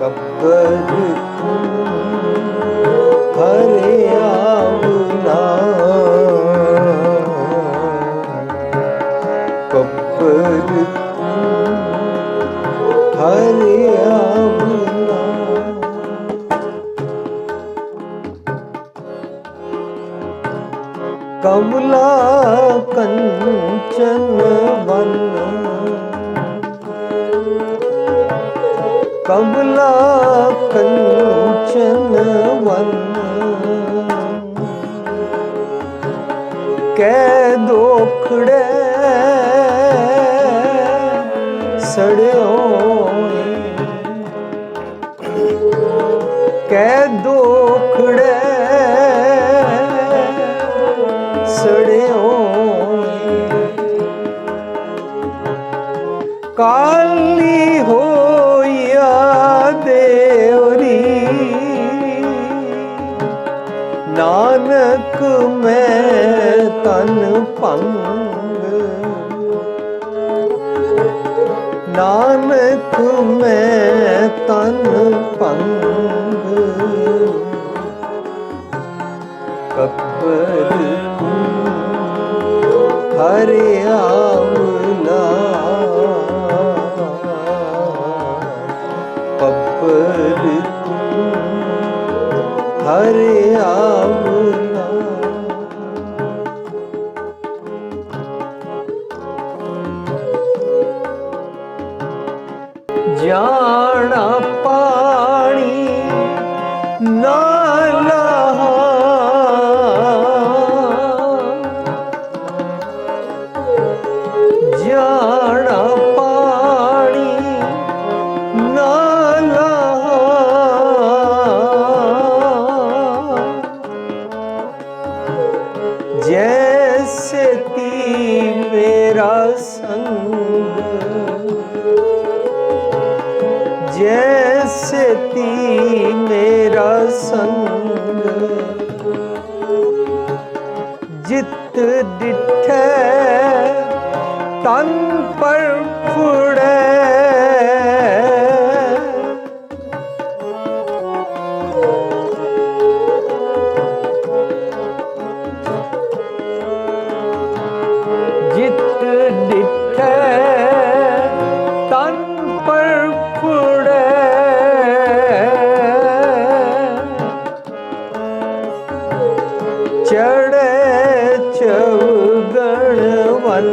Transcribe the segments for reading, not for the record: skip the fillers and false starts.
कब्बर हरे आवला, कब्बर हरे आवला। कमला कंचन वन, कमला कंचन वन, कै दोखड़े सड़ियो, कै दोखड़े सड़ियो, काली होया देवरी, नानक मैं तन पंग, नानक मैं तन पंग, कब्बर हरे आवला, कब्बर हरे आवला। जाना पानी ना लहा, जाना पानी ना लहा, जैसे ती मेरा संग, जैसे ती मेरा संग, जित डिठे तन पर फुड़े, जित डिठे तन पर फुड़े, चढ़े चौगण वन,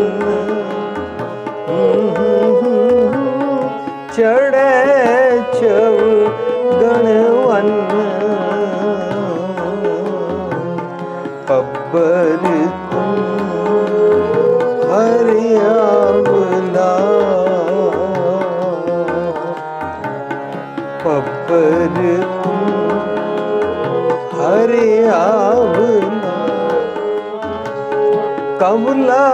चढ़े चौगण वन, कब्बर हरे आवला, कब्बर हरे आवला। कमला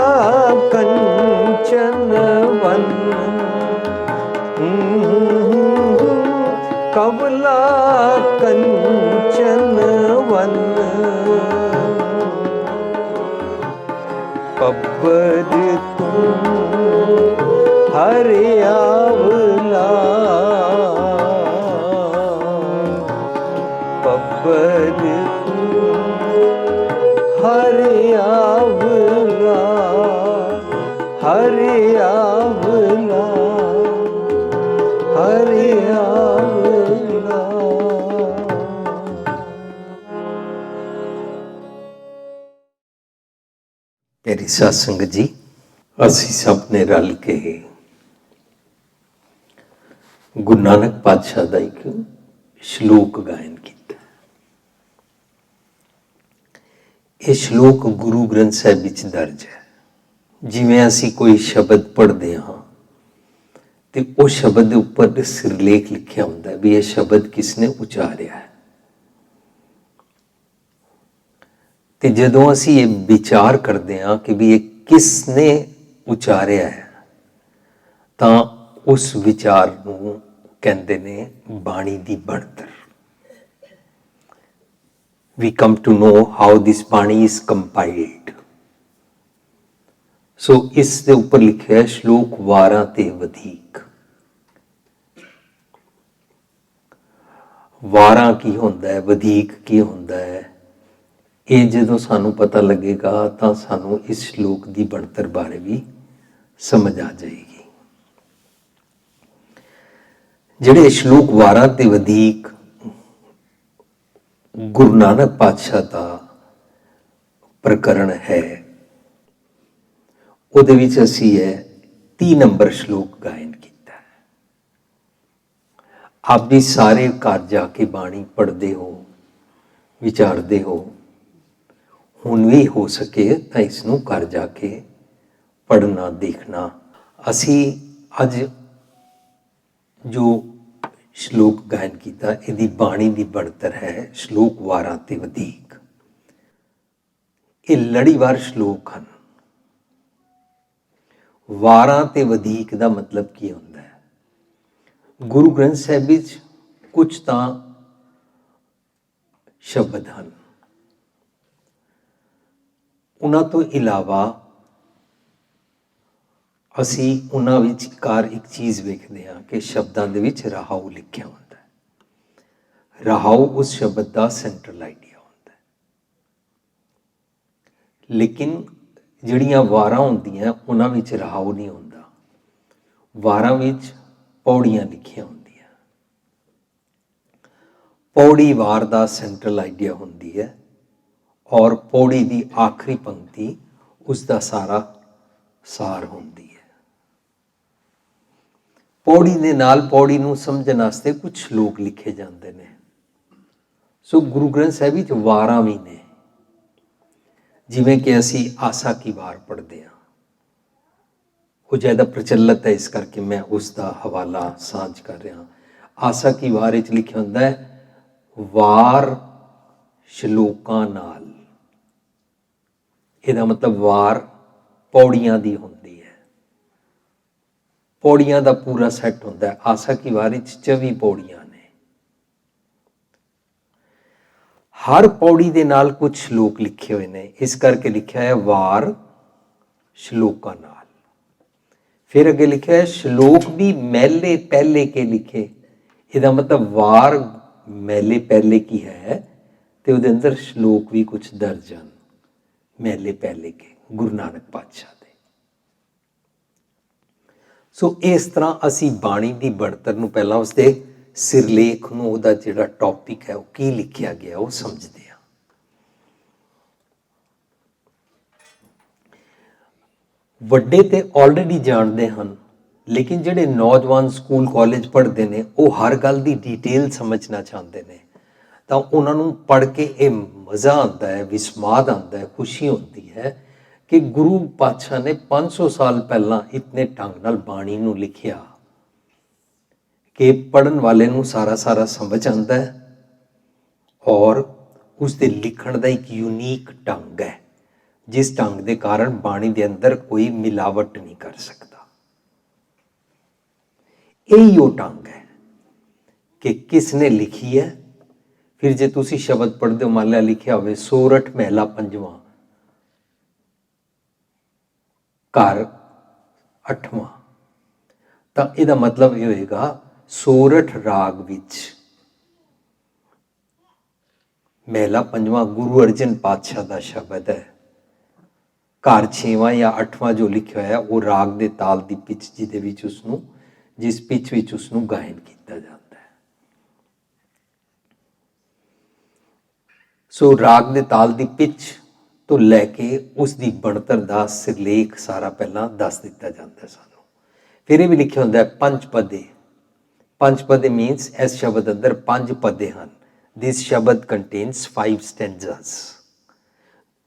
कंचन वन, कमला कंचन वन, कब्बर हरे आवला, कब्बर हरे आवला, हरे आवला, हरे आवला। प्यारी साध संगत जी, ਅਸੀਂ ਸਭ ਨੇ ਰਲ ਕੇ ਗੁਰੂ ਨਾਨਕ ਪਾਤਸ਼ਾਹ ਦਾ ਇੱਕ ਸ਼ਲੋਕ ਗਾਇਨ ਕੀਤਾ। ਇਹ ਸ਼ਲੋਕ ਗੁਰੂ ਗ੍ਰੰਥ ਸਾਹਿਬ ਵਿੱਚ ਦਰਜ ਹੈ। ਜਿਵੇਂ ਅਸੀਂ ਕੋਈ ਸ਼ਬਦ ਪੜ੍ਹਦੇ ਹਾਂ ਤੇ ਉਹ ਸ਼ਬਦ ਦੇ ਉੱਪਰ ਸਿਰਲੇਖ ਲਿਖਿਆ ਹੁੰਦਾ ਵੀ ਇਹ ਸ਼ਬਦ ਕਿਸਨੇ ਉਚਾਰਿਆ ਹੈ। ਤੇ ਜਦੋਂ ਅਸੀਂ ਇਹ ਵਿਚਾਰ ਕਰਦੇ ਹਾਂ ਕਿ ਵੀ ਇਹ ਕਿਸਨੇ ਉਚਾਰਿਆ ਹੈ ਤਾਂ ਉਸ ਵਿਚਾਰ ਨੂੰ ਕਹਿੰਦੇ ਨੇ ਬਾਣੀ ਦੀ ਬਣਤਰ। We come to know how this ਬਾਣੀ is compiled. ਸੋ ਇਸ ਦੇ ਉੱਪਰ ਲਿਖਿਆ ਸ਼ਲੋਕ 12 ਤੇ ਵਧੇਕ। ਵਾਰਾਂ ਕੀ ਹੁੰਦਾ ਹੈ, ਵਧੀਕ ਕੀ ਹੁੰਦਾ ਹੈ, ਇਹ ਜਦੋਂ ਸਾਨੂੰ ਪਤਾ ਲੱਗੇਗਾ ਤਾਂ ਸਾਨੂੰ ਇਸ ਸ਼ਲੋਕ ਦੀ ਬਣਤਰ ਬਾਰੇ ਵੀ ਸਮਝ ਆ ਜਾਏਗੀ। ਜਿਹੜੇ ਸ਼ਲੋਕ ਵਾਰਾਂ ਤੇ ਵਧੀਕ ਗੁਰੂ ਨਾਨਕ ਪਾਤਸ਼ਾਹ ਦਾ ਪ੍ਰਕਰਣ ਹੈ, ਉਹਦੇ ਵਿੱਚ ਅਸੀਂ ਇਹ 30 ਨੰਬਰ ਸ਼ਲੋਕ ਗਾਇਨ ਕੀਤਾ ਹੈ। ਆਪ ਵੀ ਸਾਰੇ ਘਰ ਜਾ ਕੇ ਬਾਣੀ ਪੜ੍ਹਦੇ ਹੋ, ਵਿਚਾਰਦੇ ਹੋ। ਹੁਣ ਵੀ ਹੋ ਸਕੇ ਤਾਂ ਇਸ ਨੂੰ ਘਰ ਜਾ ਕੇ ਪੜ੍ਹਨਾ, ਦੇਖਣਾ। ਅਸੀਂ ਅੱਜ ਜੋ ਸ਼ਲੋਕ ਗਾਇਨ ਕੀਤਾ, ਇਹਦੀ ਬਾਣੀ ਦੀ ਬਣਤਰ ਹੈ ਸ਼ਲੋਕ ਵਾਰਾਂ ਤੇ ਵਧੀਕ। ਇਹ ਲੜੀਵਾਰ ਸ਼ਲੋਕ ਹਨ। ਵਾਰਾਂ ਤੇ ਵਧੀਕ ਦਾ ਮਤਲਬ ਕੀ ਹੁੰਦਾ ਹੈ? ਗੁਰੂ ਗ੍ਰੰਥ ਸਾਹਿਬ ਵਿੱਚ ਕੁਝ ਤਾਂ ਸ਼ਬਦ ਹਨ, ਉਹਨਾਂ ਤੋਂ ਇਲਾਵਾ ਅਸੀਂ ਉਹਨਾਂ ਵਿਚਕਾਰ ਇੱਕ ਚੀਜ਼ ਵੇਖਦੇ ਹਾਂ ਕਿ ਸ਼ਬਦਾਂ ਦੇ ਵਿੱਚ ਰਹਾਉ ਲਿਖਿਆ ਹੁੰਦਾ ਹੈ। ਰਹਾਉ ਉਸ ਸ਼ਬਦ ਦਾ ਸੈਂਟਰਲ ਆਈਡੀਆ ਹੁੰਦਾ ਹੈ। ਲੇਕਿਨ ਜਿਹੜੀਆਂ ਵਾਰਾਂ ਹੁੰਦੀਆਂ ਉਹਨਾਂ ਵਿੱਚ ਰਹਾਉ ਨਹੀਂ ਹੁੰਦਾ। ਵਾਰਾਂ ਵਿੱਚ ਪੌੜੀਆਂ ਲਿਖੀਆਂ ਹੁੰਦੀਆਂ। ਪੌੜੀ ਵਾਰ ਦਾ ਸੈਂਟਰਲ ਆਈਡੀਆ ਹੁੰਦੀ ਹੈ ਔਰ ਪੌੜੀ ਦੀ ਆਖਰੀ ਪੰਕਤੀ ਉਸ ਦਾ ਸਾਰਾ ਸਾਰ ਹੁੰਦੀ ਹੈ। ਪੌੜੀ ਦੇ ਨਾਲ ਪੌੜੀ ਨੂੰ ਸਮਝਣ ਵਾਸਤੇ ਕੁਝ ਸ਼ਲੋਕ ਲਿਖੇ ਜਾਂਦੇ ਨੇ। ਸੋ ਗੁਰੂ ਗ੍ਰੰਥ ਸਾਹਿਬ ਵਿੱਚ ਵਾਰਾਂ ਵੀ ਨੇ। ਜਿਵੇਂ ਕਿ ਅਸੀਂ ਆਸਾ ਕੀ ਵਾਰ ਪੜ੍ਹਦੇ ਹਾਂ, ਉਹ ਜ਼ਿਆਦਾ ਪ੍ਰਚਲਿਤ ਹੈ, ਇਸ ਕਰਕੇ ਮੈਂ ਉਸ ਦਾ ਹਵਾਲਾ ਸਾਂਝ ਕਰ ਰਿਹਾ। ਆਸਾ ਕੀ ਵਾਰ ਵਿੱਚ ਲਿਖਿਆ ਹੁੰਦਾ ਹੈ, ਵਾਰ ਸ਼ਲੋਕਾਂ ਨਾਲ। ਇਹਦਾ ਮਤਲਬ ਵਾਰ ਪੌੜੀਆਂ ਦੀ ਹੁੰਦੀ ਹੈ। ਪੌੜੀਆਂ ਦਾ ਪੂਰਾ ਸੈੱਟ ਹੁੰਦਾ ਹੈ। ਆਸਾ ਕੀ ਵਾਰ ਵਿੱਚ 24 ਪੌੜੀਆਂ ਨੇ। ਹਰ ਪੌੜੀ ਦੇ ਨਾਲ ਕੁਝ ਸ਼ਲੋਕ ਲਿਖੇ ਹੋਏ ਨੇ, ਇਸ ਕਰਕੇ ਲਿਖਿਆ ਹੈ ਵਾਰ ਸ਼ਲੋਕਾਂ ਨਾਲ। ਫਿਰ ਅੱਗੇ ਲਿਖਿਆ ਹੈ ਸ਼ਲੋਕ ਵੀ ਮਹਿਲੇ ਪਹਿਲੇ ਕੇ ਲਿਖੇ। ਇਹਦਾ ਮਤਲਬ ਵਾਰ ਮਹਿਲੇ ਪਹਿਲੇ ਕੀ ਹੈ ਤੇ ਉਹਦੇ ਅੰਦਰ ਸ਼ਲੋਕ ਵੀ ਕੁਝ ਦਰਜ ਹਨ, ਮਹਿਲੇ ਪਹਿਲੇ ਕੇ, ਗੁਰੂ ਨਾਨਕ ਪਾਤਸ਼ਾਹ ਦੇ। ਸੋ ਇਸ ਤਰ੍ਹਾਂ ਅਸੀਂ ਬਾਣੀ ਦੀ ਬਣਤਰ ਨੂੰ, ਪਹਿਲਾਂ ਉਸਦੇ ਸਿਰਲੇਖ ਨੂੰ, ਉਹਦਾ ਜਿਹੜਾ ਟੌਪਿਕ ਹੈ ਉਹ ਕੀ ਲਿਖਿਆ ਗਿਆ ਉਹ ਸਮਝਦੇ ਹਾਂ। ਵੱਡੇ ਤੇ ਆਲਰੇਡੀ ਜਾਣਦੇ ਹਨ, ਲੇਕਿਨ ਜਿਹੜੇ ਨੌਜਵਾਨ ਸਕੂਲ ਕਾਲਜ ਪੜ੍ਹਦੇ ਨੇ ਉਹ ਹਰ ਗੱਲ ਦੀ ਡਿਟੇਲ ਸਮਝਣਾ ਚਾਹੁੰਦੇ ਨੇ, ਤਾਂ ਉਹਨਾਂ ਨੂੰ ਪੜ੍ਹ ਕੇ ਇਹ ਮਜ਼ਾ ਆਉਂਦਾ ਹੈ, ਵਿਸਮਾਦ ਆਉਂਦਾ ਹੈ, ਖੁਸ਼ੀ ਹੁੰਦੀ ਹੈ ਕਿ ਗੁਰੂ ਪਾਤਸ਼ਾਹ ਨੇ 500 ਸਾਲ ਪਹਿਲਾਂ ਇਤਨੇ ਢੰਗ ਨਾਲ ਬਾਣੀ ਨੂੰ ਲਿਖਿਆ ਕਿ ਪੜ੍ਹਨ ਵਾਲੇ ਨੂੰ ਸਾਰਾ ਸਮਝ ਆਉਂਦਾ ਹੈ ਔਰ ਉਸ ਦੇ ਲਿਖਣ ਦਾ ਇੱਕ ਯੂਨੀਕ ਢੰਗ ਹੈ, ਜਿਸ ਢੰਗ ਦੇ ਕਾਰਨ ਬਾਣੀ ਦੇ ਅੰਦਰ ਕੋਈ ਮਿਲਾਵਟ ਨਹੀਂ ਕਰ ਸਕਦਾ। ਇਹੀ ਉਹ ਢੰਗ ਹੈ ਕਿ ਕਿਸ ਨੇ ਲਿਖੀ ਹੈ। ਫਿਰ ਜੇ ਤੁਸੀਂ ਸ਼ਬਦ ਪੜ੍ਹਦੇ ਹੋ, ਮੰਨ ਲਿਆ ਲਿਖਿਆ ਹੋਵੇ ਸੋਰਠ ਮਹਿਲਾ ਪੰਜਵਾਂ, ਘਰ 8ਵਾਂ, ਤਾਂ ਇਹਦਾ ਮਤਲਬ ਇਹ ਹੋਏਗਾ ਸੋਰਠ ਰਾਗ ਵਿੱਚ ਮਹਿਲਾ ਪੰਜਵਾਂ ਗੁਰੂ ਅਰਜਨ ਪਾਤਸ਼ਾਹ ਦਾ ਸ਼ਬਦ ਹੈ। ਘਰ 6ਵਾਂ ਜਾਂ 8ਵਾਂ ਜੋ ਲਿਖਿਆ ਹੋਇਆ ਉਹ ਰਾਗ ਦੇ ਤਾਲ ਦੀ ਪਿੱਚ ਜਿਹਦੇ ਵਿੱਚ ਉਸਨੂੰ, ਜਿਸ ਪਿੱਚ ਵਿੱਚ ਉਸਨੂੰ ਗਾਇਨ ਕੀਤਾ ਜਾਂਦਾ ਹੈ। ਸੋ ਰਾਗ ਦੇ ਤਾਲ ਦੀ ਪਿੱਚ ਤੋਂ ਲੈ ਕੇ ਉਸ ਦੀ ਬਣਤਰ ਦਾ ਸਿਰਲੇਖ ਸਾਰਾ ਪਹਿਲਾਂ ਦੱਸ ਦਿੱਤਾ ਜਾਂਦਾ ਸਾਨੂੰ। ਫਿਰ ਇਹ ਵੀ ਲਿਖਿਆ ਹੁੰਦਾ ਹੈ ਪੰਜ ਪਦੇ। ਪੰਜ ਪਦੇ ਮੀਨਸ ਇਸ ਸ਼ਬਦ ਅੰਦਰ 5 ਪਦੇ ਹਨ। ਦਿਸ ਸ਼ਬਦ ਕੰਟੇਨਸ 5 ਸਟੈਂਜਾਸ।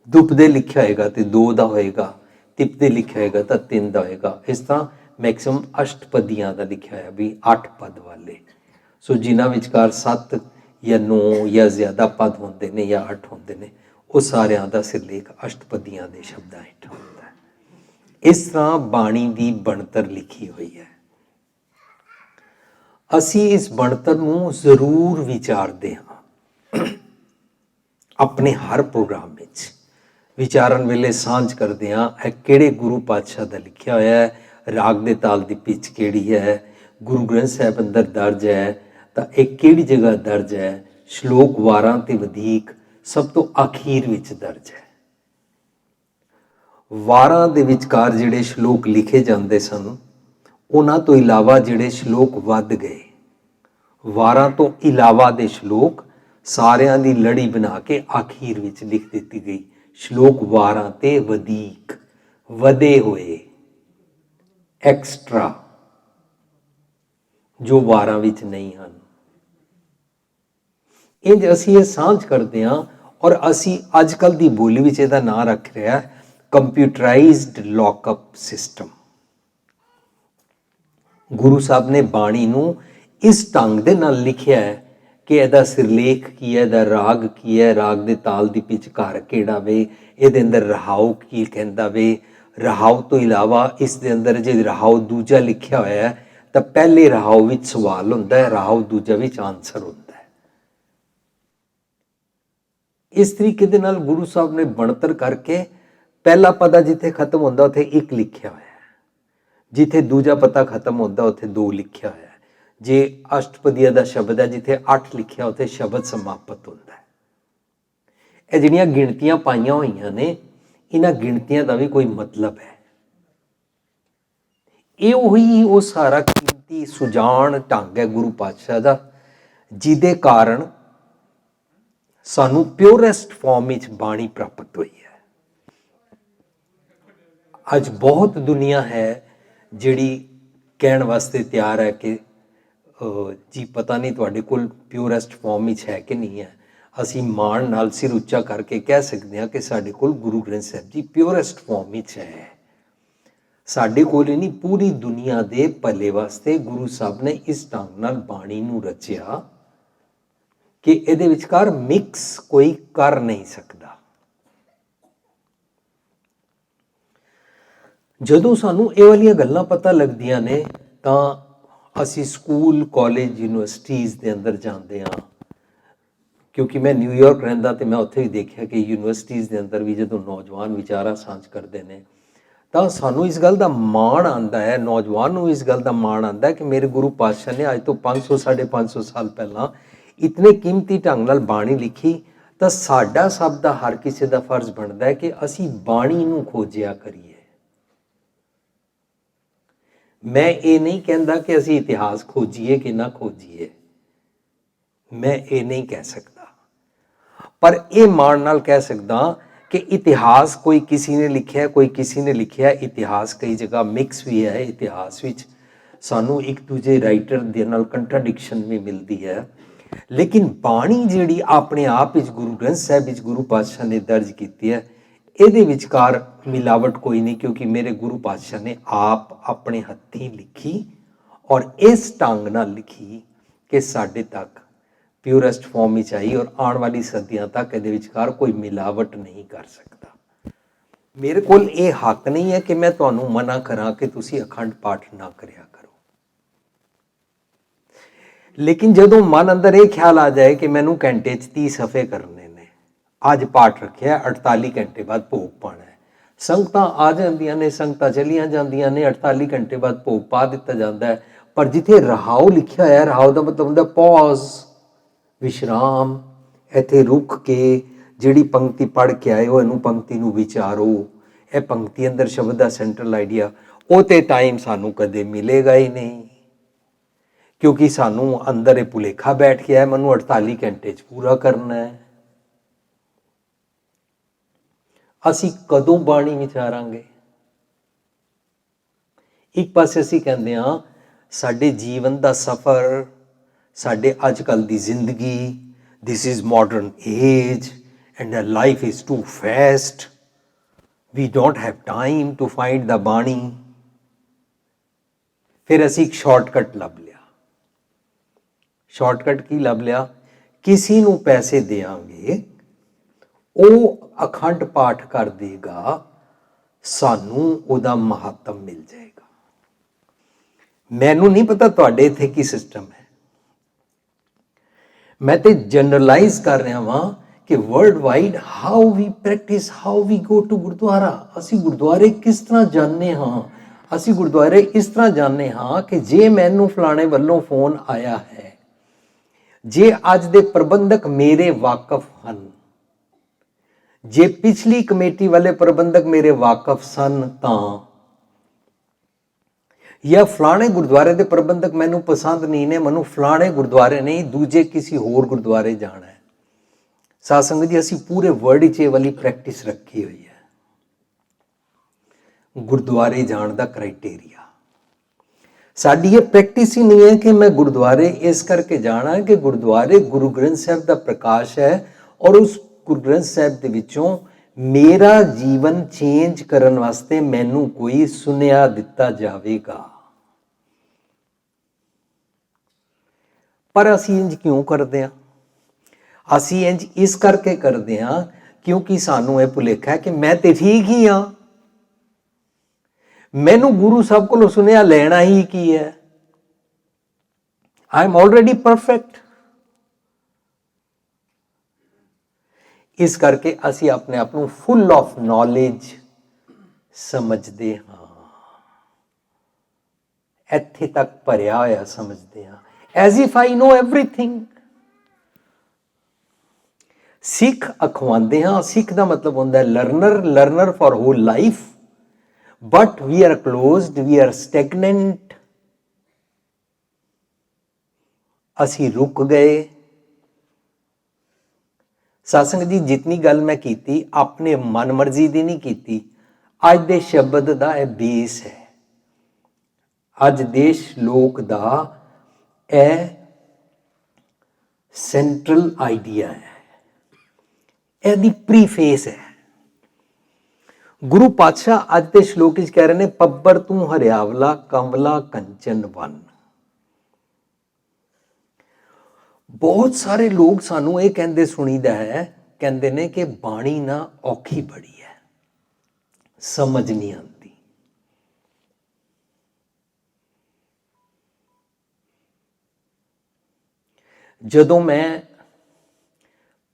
ਦੁਪ ਦੇ ਲਿਖਿਆ ਹੋਏਗਾ ਤੇ 2 ਦਾ ਹੋਏਗਾ, ਤਿਪ ਦੇ ਲਿਖਿਆ ਹੋਏਗਾ ਤਾਂ 3 ਦਾ ਹੋਏਗਾ। ਇਸ ਤਰ੍ਹਾਂ ਮੈਕਸਿਮਮ ਅਸ਼ਟਪਦੀਆਂ ਦਾ ਲਿਖਿਆ ਹੋਇਆ ਵੀ 8 ਪਦ ਵਾਲੇ। ਸੋ ਜਿਨ੍ਹਾਂ ਵਿਚਕਾਰ 7 ਜਾਂ 9 ਜਾਂ ਜ਼ਿਆਦਾ ਪਦ ਹੁੰਦੇ ਨੇ ਜਾਂ 8 ਹੁੰਦੇ ਨੇ, ਉਹ ਸਾਰਿਆਂ ਦਾ ਸਿਰਲੇਖ ਅਸ਼ਟਪਦੀਆਂ ਦੇ ਸ਼ਬਦਾਂ ਹੇਠ ਹੁੰਦਾ ਹੈ। ਇਸ ਤਰ੍ਹਾਂ ਬਾਣੀ ਦੀ ਬਣਤਰ ਲਿਖੀ ਹੋਈ ਹੈ। ਅਸੀਂ ਇਸ ਬਣਤਰ ਨੂੰ ਜ਼ਰੂਰ ਵਿਚਾਰਦੇ ਹਾਂ। ਆਪਣੇ ਹਰ ਪ੍ਰੋਗਰਾਮ ਵਿੱਚ ਵਿਚਾਰਨ ਵੇਲੇ ਸਾਂਝ ਕਰਦੇ ਹਾਂ, ਇਹ ਕਿਹੜੇ ਗੁਰੂ ਪਾਤਸ਼ਾਹ ਦਾ ਲਿਖਿਆ ਹੋਇਆ ਹੈ, ਰਾਗ ਦੇ ਤਾਲ ਦੀ ਪਿੱਚ ਕਿਹੜੀ ਹੈ, ਗੁਰੂ ਗ੍ਰੰਥ ਸਾਹਿਬ ਅੰਦਰ ਦਰਜ ਹੈ ਤਾਂ ਇਹ ਕਿਹੜੀ ਜਗ੍ਹਾ ਦਰਜ ਹੈ? ਸ਼ਲੋਕ 12 ਤੇ ਵਧੇਕ ਸਭ ਤੋਂ ਅਖੀਰ ਵਿੱਚ ਦਰਜ ਹੈ। 12 ਦੇ ਵਿਚਕਾਰ ਜਿਹੜੇ ਸ਼ਲੋਕ ਲਿਖੇ ਜਾਂਦੇ ਸਨ, ਉਹਨਾਂ ਤੋਂ ਇਲਾਵਾ ਜਿਹੜੇ ਸ਼ਲੋਕ ਵੱਧ ਗਏ, 12 ਤੋਂ ਇਲਾਵਾ ਦੇ ਸ਼ਲੋਕ ਸਾਰਿਆਂ ਦੀ ਲੜੀ ਬਣਾ ਕੇ ਅਖੀਰ ਵਿੱਚ ਲਿਖ ਦਿੱਤੀ ਗਈ। ਸ਼ਲੋਕ 12 ਤੇ ਵਧੇਕ, ਵਧੇ ਹੋਏ, ਐਕਸਟਰਾ, ਜੋ 12 ਵਿੱਚ ਨਹੀਂ ਹਨ। ਇੰਜ ਅਸੀਂ ਇਹ ਸਾਂਝ ਕਰਦੇ ਹਾਂ, ਔਰ ਅਸੀਂ ਅੱਜ ਕੱਲ੍ਹ ਦੀ ਬੋਲੀ ਵਿੱਚ ਇਹਦਾ ਨਾਂ ਰੱਖ ਰਿਹਾ computerised lockup system. Guru Sahib ਨੇ ਬਾਣੀ ਨੂੰ ਇਸ ਢੰਗ ਦੇ ਨਾਲ ਲਿਖਿਆ ਹੈ ਕਿ ਇਹਦਾ ਸਿਰਲੇਖ ਕੀ ਹੈ, ਇਹਦਾ ਰਾਗ ਕੀ ਹੈ, ਰਾਗ ਦੇ ਤਾਲ ਦੀ ਪਿੱਚ ਘਰ ਕਿਹੜਾ ਵੇ, ਇਹਦੇ ਅੰਦਰ ਰਹਾਉ ਕੀ ਕਹਿੰਦਾ ਵੇ, ਰਹਾਉ ਤੋਂ ਇਲਾਵਾ ਇਸ ਦੇ ਅੰਦਰ ਜੇ ਰਹਾਉ ਦੂਜਾ ਲਿਖਿਆ ਹੋਇਆ ਹੈ ਤਾਂ ਪਹਿਲੇ ਰਹਾਉ ਵਿੱਚ ਸਵਾਲ ਹੁੰਦਾ ਹੈ, ਰਹਾਉ ਦੂਜਾ ਵਿੱਚ ਆਨਸਰ ਹੁੰਦਾ ਹੈ। ਇਸ ਤਰੀਕੇ ਦੇ ਨਾਲ ਗੁਰੂ ਸਾਹਿਬ ਨੇ ਬਣਤਰ ਕਰਕੇ ਪਹਿਲਾ ਪਦਾ ਜਿੱਥੇ ਖਤਮ ਹੁੰਦਾ ਉੱਥੇ 1 ਲਿਖਿਆ ਹੋਇਆ ਹੈ, ਜਿੱਥੇ ਦੂਜਾ ਪਤਾ ਖਤਮ ਹੁੰਦਾ ਉੱਥੇ 2 ਲਿਖਿਆ ਹੋਇਆ ਹੈ। ਜੇ ਅਸ਼ਟਪਦੀਆ ਦਾ ਸ਼ਬਦ ਹੈ, ਜਿੱਥੇ 8 ਲਿਖਿਆ ਉੱਥੇ ਸ਼ਬਦ ਸਮਾਪਤ ਹੁੰਦਾ ਹੈ। ਇਹ ਜਿਹੜੀਆਂ ਗਿਣਤੀਆਂ ਪਾਈਆਂ ਹੋਈਆਂ ਨੇ, ਇਹਨਾਂ ਗਿਣਤੀਆਂ ਦਾ ਵੀ ਕੋਈ ਮਤਲਬ ਹੈ। ਇਹ ਉਹੀ ਉਹ ਸਾਰਾ ਕੀਮਤੀ ਸੁਜਾਨ ਢੰਗ ਹੈ ਗੁਰੂ ਪਾਤਸ਼ਾਹ ਦਾ, ਜਿਹਦੇ ਕਾਰਨ ਸਾਨੂੰ ਪਿਓਰੈਸਟ ਫਾਰਮ ਵਿੱਚ ਬਾਣੀ ਪ੍ਰਾਪਤ ਹੋਈ ਹੈ। ਅੱਜ ਬਹੁਤ ਦੁਨੀਆ ਹੈ ਜਿਹੜੀ ਕਹਿਣ ਵਾਸਤੇ ਤਿਆਰ ਹੈ ਕਿ ਜੀ ਪਤਾ ਨਹੀਂ ਤੁਹਾਡੇ ਕੋਲ ਪਿਓਰੈਸਟ ਫਾਰਮ ਵਿੱਚ ਹੈ ਕਿ ਨਹੀਂ ਹੈ। ਅਸੀਂ ਮਾਣ ਨਾਲ ਸਿਰ ਉੱਚਾ ਕਰਕੇ ਕਹਿ ਸਕਦੇ ਹਾਂ ਕਿ ਸਾਡੇ ਕੋਲ ਗੁਰੂ ਗ੍ਰੰਥ ਸਾਹਿਬ ਜੀ ਪਿਓਰੈਸਟ ਫਾਰਮ ਵਿੱਚ ਹੈ। ਸਾਡੇ ਕੋਲ ਹੀ ਨਹੀਂ, ਪੂਰੀ ਦੁਨੀਆ ਦੇ ਭਲੇ ਵਾਸਤੇ ਗੁਰੂ ਸਾਹਿਬ ਨੇ ਇਸ ਢੰਗ ਨਾਲ ਬਾਣੀ ਨੂੰ ਰਚਿਆ ਕਿ ਇਹਦੇ ਵਿਚਕਾਰ ਮਿਕਸ ਕੋਈ ਕਰ ਨਹੀਂ ਸਕਦਾ। ਜਦੋਂ ਸਾਨੂੰ ਇਹ ਵਾਲੀਆਂ ਗੱਲਾਂ ਪਤਾ ਲੱਗਦੀਆਂ ਨੇ ਤਾਂ ਅਸੀਂ ਸਕੂਲ, ਕਾਲਜ, ਯੂਨੀਵਰਸਿਟੀਜ਼ ਦੇ ਅੰਦਰ ਜਾਂਦੇ ਹਾਂ। ਕਿਉਂਕਿ ਮੈਂ ਨਿਊਯਾਰਕ ਰਹਿੰਦਾ ਤੇ ਮੈਂ ਉੱਥੇ ਵੀ ਦੇਖਿਆ ਕਿ ਯੂਨੀਵਰਸਿਟੀਜ਼ ਦੇ ਅੰਦਰ ਵੀ ਜਦੋਂ ਨੌਜਵਾਨ ਵਿਚਾਰਾਂ ਸਾਂਝ ਕਰਦੇ ਨੇ ਤਾਂ ਸਾਨੂੰ ਇਸ ਗੱਲ ਦਾ ਮਾਣ ਆਉਂਦਾ ਹੈ, ਨੌਜਵਾਨ ਨੂੰ ਇਸ ਗੱਲ ਦਾ ਮਾਣ ਆਉਂਦਾ ਹੈ ਕਿ ਮੇਰੇ ਗੁਰੂ ਪਾਤਸ਼ਾਹ ਨੇ ਅੱਜ ਤੋਂ 500 550 ਸਾਲ ਪਹਿਲਾਂ ਇਤਨੇ ਕੀਮਤੀ ਢੰਗ ਨਾਲ ਬਾਣੀ ਲਿਖੀ। ਤਾਂ ਸਾਡਾ ਸਭ ਦਾ, ਹਰ ਕਿਸੇ ਦਾ ਫਰਜ਼ ਬਣਦਾ ਹੈ ਕਿ ਅਸੀਂ ਬਾਣੀ ਨੂੰ ਖੋਜਿਆ ਕਰੀਏ। ਮੈਂ ਇਹ ਨਹੀਂ ਕਹਿੰਦਾ ਕਿ ਅਸੀਂ ਇਤਿਹਾਸ ਖੋਜੀਏ ਕਿ ਨਾ ਖੋਜੀਏ, ਮੈਂ ਇਹ ਨਹੀਂ ਕਹਿ ਸਕਦਾ, ਪਰ ਇਹ ਮਾਣ ਨਾਲ ਕਹਿ ਸਕਦਾ ਕਿ ਇਤਿਹਾਸ ਕੋਈ ਕਿਸੇ ਨੇ ਲਿਖਿਆ, ਕੋਈ ਕਿਸੇ ਨੇ ਲਿਖਿਆ। ਇਤਿਹਾਸ ਕਈ ਜਗ੍ਹਾ ਮਿਕਸ ਵੀ ਹੈ। ਇਤਿਹਾਸ ਵਿੱਚ ਸਾਨੂੰ ਇੱਕ ਦੂਜੇ ਰਾਈਟਰ ਦੇ ਨਾਲ ਕੰਟਰਾਡਿਕਸ਼ਨ ਵੀ ਮਿਲਦੀ ਹੈ, ਲੇਕਿਨ ਬਾਣੀ ਜਿਹੜੀ ਆਪਣੇ ਆਪ ਵਿੱਚ ਗੁਰੂ ਗ੍ਰੰਥ ਸਾਹਿਬ ਵਿੱਚ ਗੁਰੂ ਪਾਤਸ਼ਾਹ ਨੇ ਦਰਜ ਕੀਤੀ ਹੈ, ਇਹਦੇ ਵਿਚਕਾਰ ਮਿਲਾਵਟ ਕੋਈ ਨਹੀਂ, ਕਿਉਂਕਿ ਮੇਰੇ ਗੁਰੂ ਪਾਤਸ਼ਾਹ ਨੇ ਆਪ ਆਪਣੇ ਹੱਥੀਂ ਲਿਖੀ ਔਰ ਇਸ ਢੰਗ ਨਾਲ ਲਿਖੀ ਕਿ ਸਾਡੇ ਤੱਕ ਪਿਓਰੈਸਟ ਫਾਰਮ ਵਿੱਚ ਆਈ ਔਰ ਆਉਣ ਵਾਲੀ ਸਦੀਆਂ ਤੱਕ ਇਹਦੇ ਵਿਚਕਾਰ ਕੋਈ ਮਿਲਾਵਟ ਨਹੀਂ ਕਰ ਸਕਦਾ। ਮੇਰੇ ਕੋਲ ਇਹ ਹੱਕ ਨਹੀਂ ਹੈ ਕਿ ਮੈਂ ਤੁਹਾਨੂੰ ਮਨਾ ਕਰਾਂ ਕਿ ਤੁਸੀਂ ਅਖੰਡ ਪਾਠ ਨਾ ਕਰਿਆ ਕਰੋ। ਲੇਕਿਨ ਜਦੋਂ ਮਨ ਅੰਦਰ ਇਹ ਖਿਆਲ ਆ ਜਾਏ ਕਿ ਮੈਨੂੰ ਘੰਟੇ 'ਚ 30 ਸਫ਼ੇ ਕਰਨੇ ਨੇ, ਅੱਜ ਪਾਠ ਰੱਖਿਆ 48 ਘੰਟੇ ਬਾਅਦ ਭੋਗ ਪਾਉਣਾ ਹੈ, ਸੰਗਤਾਂ ਆ ਜਾਂਦੀਆਂ ਨੇ, ਸੰਗਤਾਂ ਚਲੀਆਂ ਜਾਂਦੀਆਂ ਨੇ, 48 ਘੰਟੇ ਬਾਅਦ ਭੋਗ ਪਾ ਦਿੱਤਾ ਜਾਂਦਾ ਹੈ। ਪਰ ਜਿੱਥੇ ਰਹਾਉ ਲਿਖਿਆ ਹੋਇਆ, ਰਹਾਉ ਦਾ ਮਤਲਬ ਹੁੰਦਾ ਪੌਜ਼, ਵਿਸ਼ਰਾਮ। ਇੱਥੇ ਰੁਕ ਕੇ ਜਿਹੜੀ ਪੰਕਤੀ ਪੜ੍ਹ ਕੇ ਆਏ ਹੋ, ਇਹਨੂੰ ਪੰਕਤੀ ਨੂੰ ਵਿਚਾਰੋ। ਇਹ ਪੰਕਤੀ ਅੰਦਰ ਸ਼ਬਦ ਦਾ ਸੈਂਟਰਲ ਆਈਡੀਆ, ਉਹ ਤੇ ਟਾਈਮ ਸਾਨੂੰ ਕਦੇ ਮਿਲੇਗਾ ਹੀ ਨਹੀਂ, ਕਿਉਂਕਿ ਸਾਨੂੰ ਅੰਦਰ ਇਹ ਭੁਲੇਖਾ ਬੈਠ ਗਿਆ, ਮੈਨੂੰ 48 ਘੰਟੇ 'ਚ ਪੂਰਾ ਕਰਨਾ ਹੈ। ਅਸੀਂ ਕਦੋਂ ਬਾਣੀ ਵਿਚਾਰਾਂਗੇ? ਇੱਕ ਪਾਸੇ ਅਸੀਂ ਕਹਿੰਦੇ ਹਾਂ ਸਾਡੇ ਜੀਵਨ ਦਾ ਸਫ਼ਰ, ਸਾਡੇ ਅੱਜ ਕੱਲ੍ਹ ਦੀ ਜ਼ਿੰਦਗੀ, this is modern age and the life is too fast, we don't have time to find the bani. ਫਿਰ ਅਸੀਂ ਇੱਕ ਸ਼ਾਰਟਕਟ ਲੱਭ ਲਿਆ। ਸ਼ਾਰਟਕਟ ਕੀ ਲੱਭ ਲਿਆ? ਕਿਸੇ ਨੂੰ ਪੈਸੇ ਦੇਵਾਂਗੇ, ਉਹ ਅਖੰਡ ਪਾਠ ਕਰ ਦੇਗਾ, ਸਾਨੂੰ ਉਹਦਾ ਮਹੱਤਵ ਮਿਲ ਜਾਏਗਾ। ਮੈਨੂੰ ਨਹੀਂ ਪਤਾ ਤੁਹਾਡੇ ਇੱਥੇ ਕੀ ਸਿਸਟਮ ਹੈ, ਮੈਂ ਤੇ ਜਨਰਲਾਈਜ਼ ਕਰ ਰਿਹਾ ਵਾਂ ਕਿ world wide how we practise, how we go to gurdwara. ਅਸੀਂ ਗੁਰਦੁਆਰੇ ਕਿਸ ਤਰ੍ਹਾਂ ਜਾਂਦੇ ਹਾਂ? ਅਸੀਂ ਗੁਰਦੁਆਰੇ ਇਸ ਤਰ੍ਹਾਂ ਜਾਂਦੇ ਹਾਂ ਕਿ ਜੇ ਮੈਨੂੰ ਫਲਾਣੇ ਵੱਲੋਂ ਫੋਨ ਆਇਆ ਹੈ ਜੇ ਅੱਜ ਦੇ ਪ੍ਰਬੰਧਕ ਮੇਰੇ ਵਾਕਫ ਹਨ, ਜੇ ਪਿਛਲੀ ਕਮੇਟੀ ਵਾਲੇ ਪ੍ਰਬੰਧਕ ਮੇਰੇ ਵਾਕਫ ਸਨ ਤਾਂ, ਜਾਂ ਫਲਾਣੇ ਗੁਰਦੁਆਰੇ ਦੇ ਪ੍ਰਬੰਧਕ ਮੈਨੂੰ ਪਸੰਦ ਨਹੀਂ ਨੇ, ਮੈਨੂੰ ਫਲਾਣੇ ਗੁਰਦੁਆਰੇ ਨਹੀਂ ਦੂਜੇ ਕਿਸੇ ਹੋਰ ਗੁਰਦੁਆਰੇ ਜਾਣਾ ਹੈ। ਸਾਧ ਸੰਗਤ ਜੀ, ਅਸੀਂ ਪੂਰੇ ਵਰਲਡ 'ਚ ਇਹ ਵਾਲੀ ਪ੍ਰੈਕਟਿਸ ਰੱਖੀ ਹੋਈ ਹੈ। ਗੁਰਦੁਆਰੇ ਜਾਣ ਦਾ ਕ੍ਰਾਈਟੇਰੀਆ ਸਾਡੀ ਇਹ ਪ੍ਰੈਕਟਿਸ ਹੀ ਨਹੀਂ ਹੈ ਕਿ ਮੈਂ ਗੁਰਦੁਆਰੇ ਇਸ ਕਰਕੇ ਜਾਣਾ ਕਿ ਗੁਰਦੁਆਰੇ ਗੁਰੂ ਗ੍ਰੰਥ ਸਾਹਿਬ ਦਾ ਪ੍ਰਕਾਸ਼ ਹੈ ਔਰ ਉਸ ਗੁਰੂ ਗ੍ਰੰਥ ਸਾਹਿਬ ਦੇ ਵਿੱਚੋਂ ਮੇਰਾ ਜੀਵਨ ਚੇਂਜ ਕਰਨ ਵਾਸਤੇ ਮੈਨੂੰ ਕੋਈ ਸੁਨੇਹਾ ਦਿੱਤਾ ਜਾਵੇਗਾ। ਪਰ ਅਸੀਂ ਇੰਜ ਕਿਉਂ ਕਰਦੇ ਹਾਂ? ਅਸੀਂ ਇੰਜ ਇਸ ਕਰਕੇ ਕਰਦੇ ਹਾਂ ਕਿਉਂਕਿ ਸਾਨੂੰ ਇਹ ਭੁਲੇਖਾ ਹੈ ਕਿ ਮੈਂ ਤੇ ਠੀਕ ਹੀ ਹਾਂ, ਮੈਨੂੰ ਗੁਰੂ ਸਾਹਿਬ ਕੋਲੋਂ ਸੁਨੇਹਾ ਲੈਣਾ ਹੀ ਕੀ ਹੈ, ਆਈ ਐਮ ਆਲਰੇਡੀ ਪਰਫੈਕਟ। ਇਸ ਕਰਕੇ ਅਸੀਂ ਆਪਣੇ ਆਪ ਨੂੰ ਫੁੱਲ ਆਫ ਨੌਲੇਜ ਸਮਝਦੇ ਹਾਂ, ਇੱਥੇ ਤੱਕ ਭਰਿਆ ਹੋਇਆ ਸਮਝਦੇ ਹਾਂ, as if I know everything. Sikh ਅਖਵਾਉਂਦੇ ਹਾਂ, ਸਿੱਖ ਦਾ ਮਤਲਬ ਹੁੰਦਾ ਹੈ learner for whole life, but we are closed, we are stagnant, ਅਸੀਂ ਰੁਕ ਗਏ। ਸਾਧ ਜੀ, ਜਿਤਨੀ ਗੱਲ ਮੈਂ ਕੀਤੀ ਆਪਣੇ ਮਨ ਮਰਜ਼ੀ ਦੀ ਨਹੀਂ ਕੀਤੀ, ਅੱਜ ਦੇ ਸ਼ਬਦ ਦਾ ਇਹ ਬੇਸ ਹੈ, ਅੱਜ ਦੇ ਸ਼ਲੋਕ ਦਾ ਇਹ ਸੈਂਟਰਲ ਆਈਡੀਆ ਹੈ, ਇਹਦੀ ਪ੍ਰੀਫੇਸ ਹੈ। ਗੁਰੂ ਪਾਤਸ਼ਾਹ ਅੱਜ ਦੇ ਸ਼ਲੋਕ ਵਿੱਚ ਕਹਿ ਰਹੇ ਨੇ, ਪੱਬਰ ਤੂੰ ਹਰਿਆਵਲਾ ਕੰਵਲਾ ਕੰਚਨ ਵਨ। ਬਹੁਤ ਸਾਰੇ ਲੋਕ ਸਾਨੂੰ ਇਹ ਕਹਿੰਦੇ ਸੁਣੀਦਾ ਹੈ, ਕਹਿੰਦੇ ਨੇ ਕਿ ਬਾਣੀ ਨਾ ਔਖੀ ਬੜੀ ਹੈ, ਸਮਝ ਨਹੀਂ ਆਉਂਦੀ। ਜਦੋਂ ਮੈਂ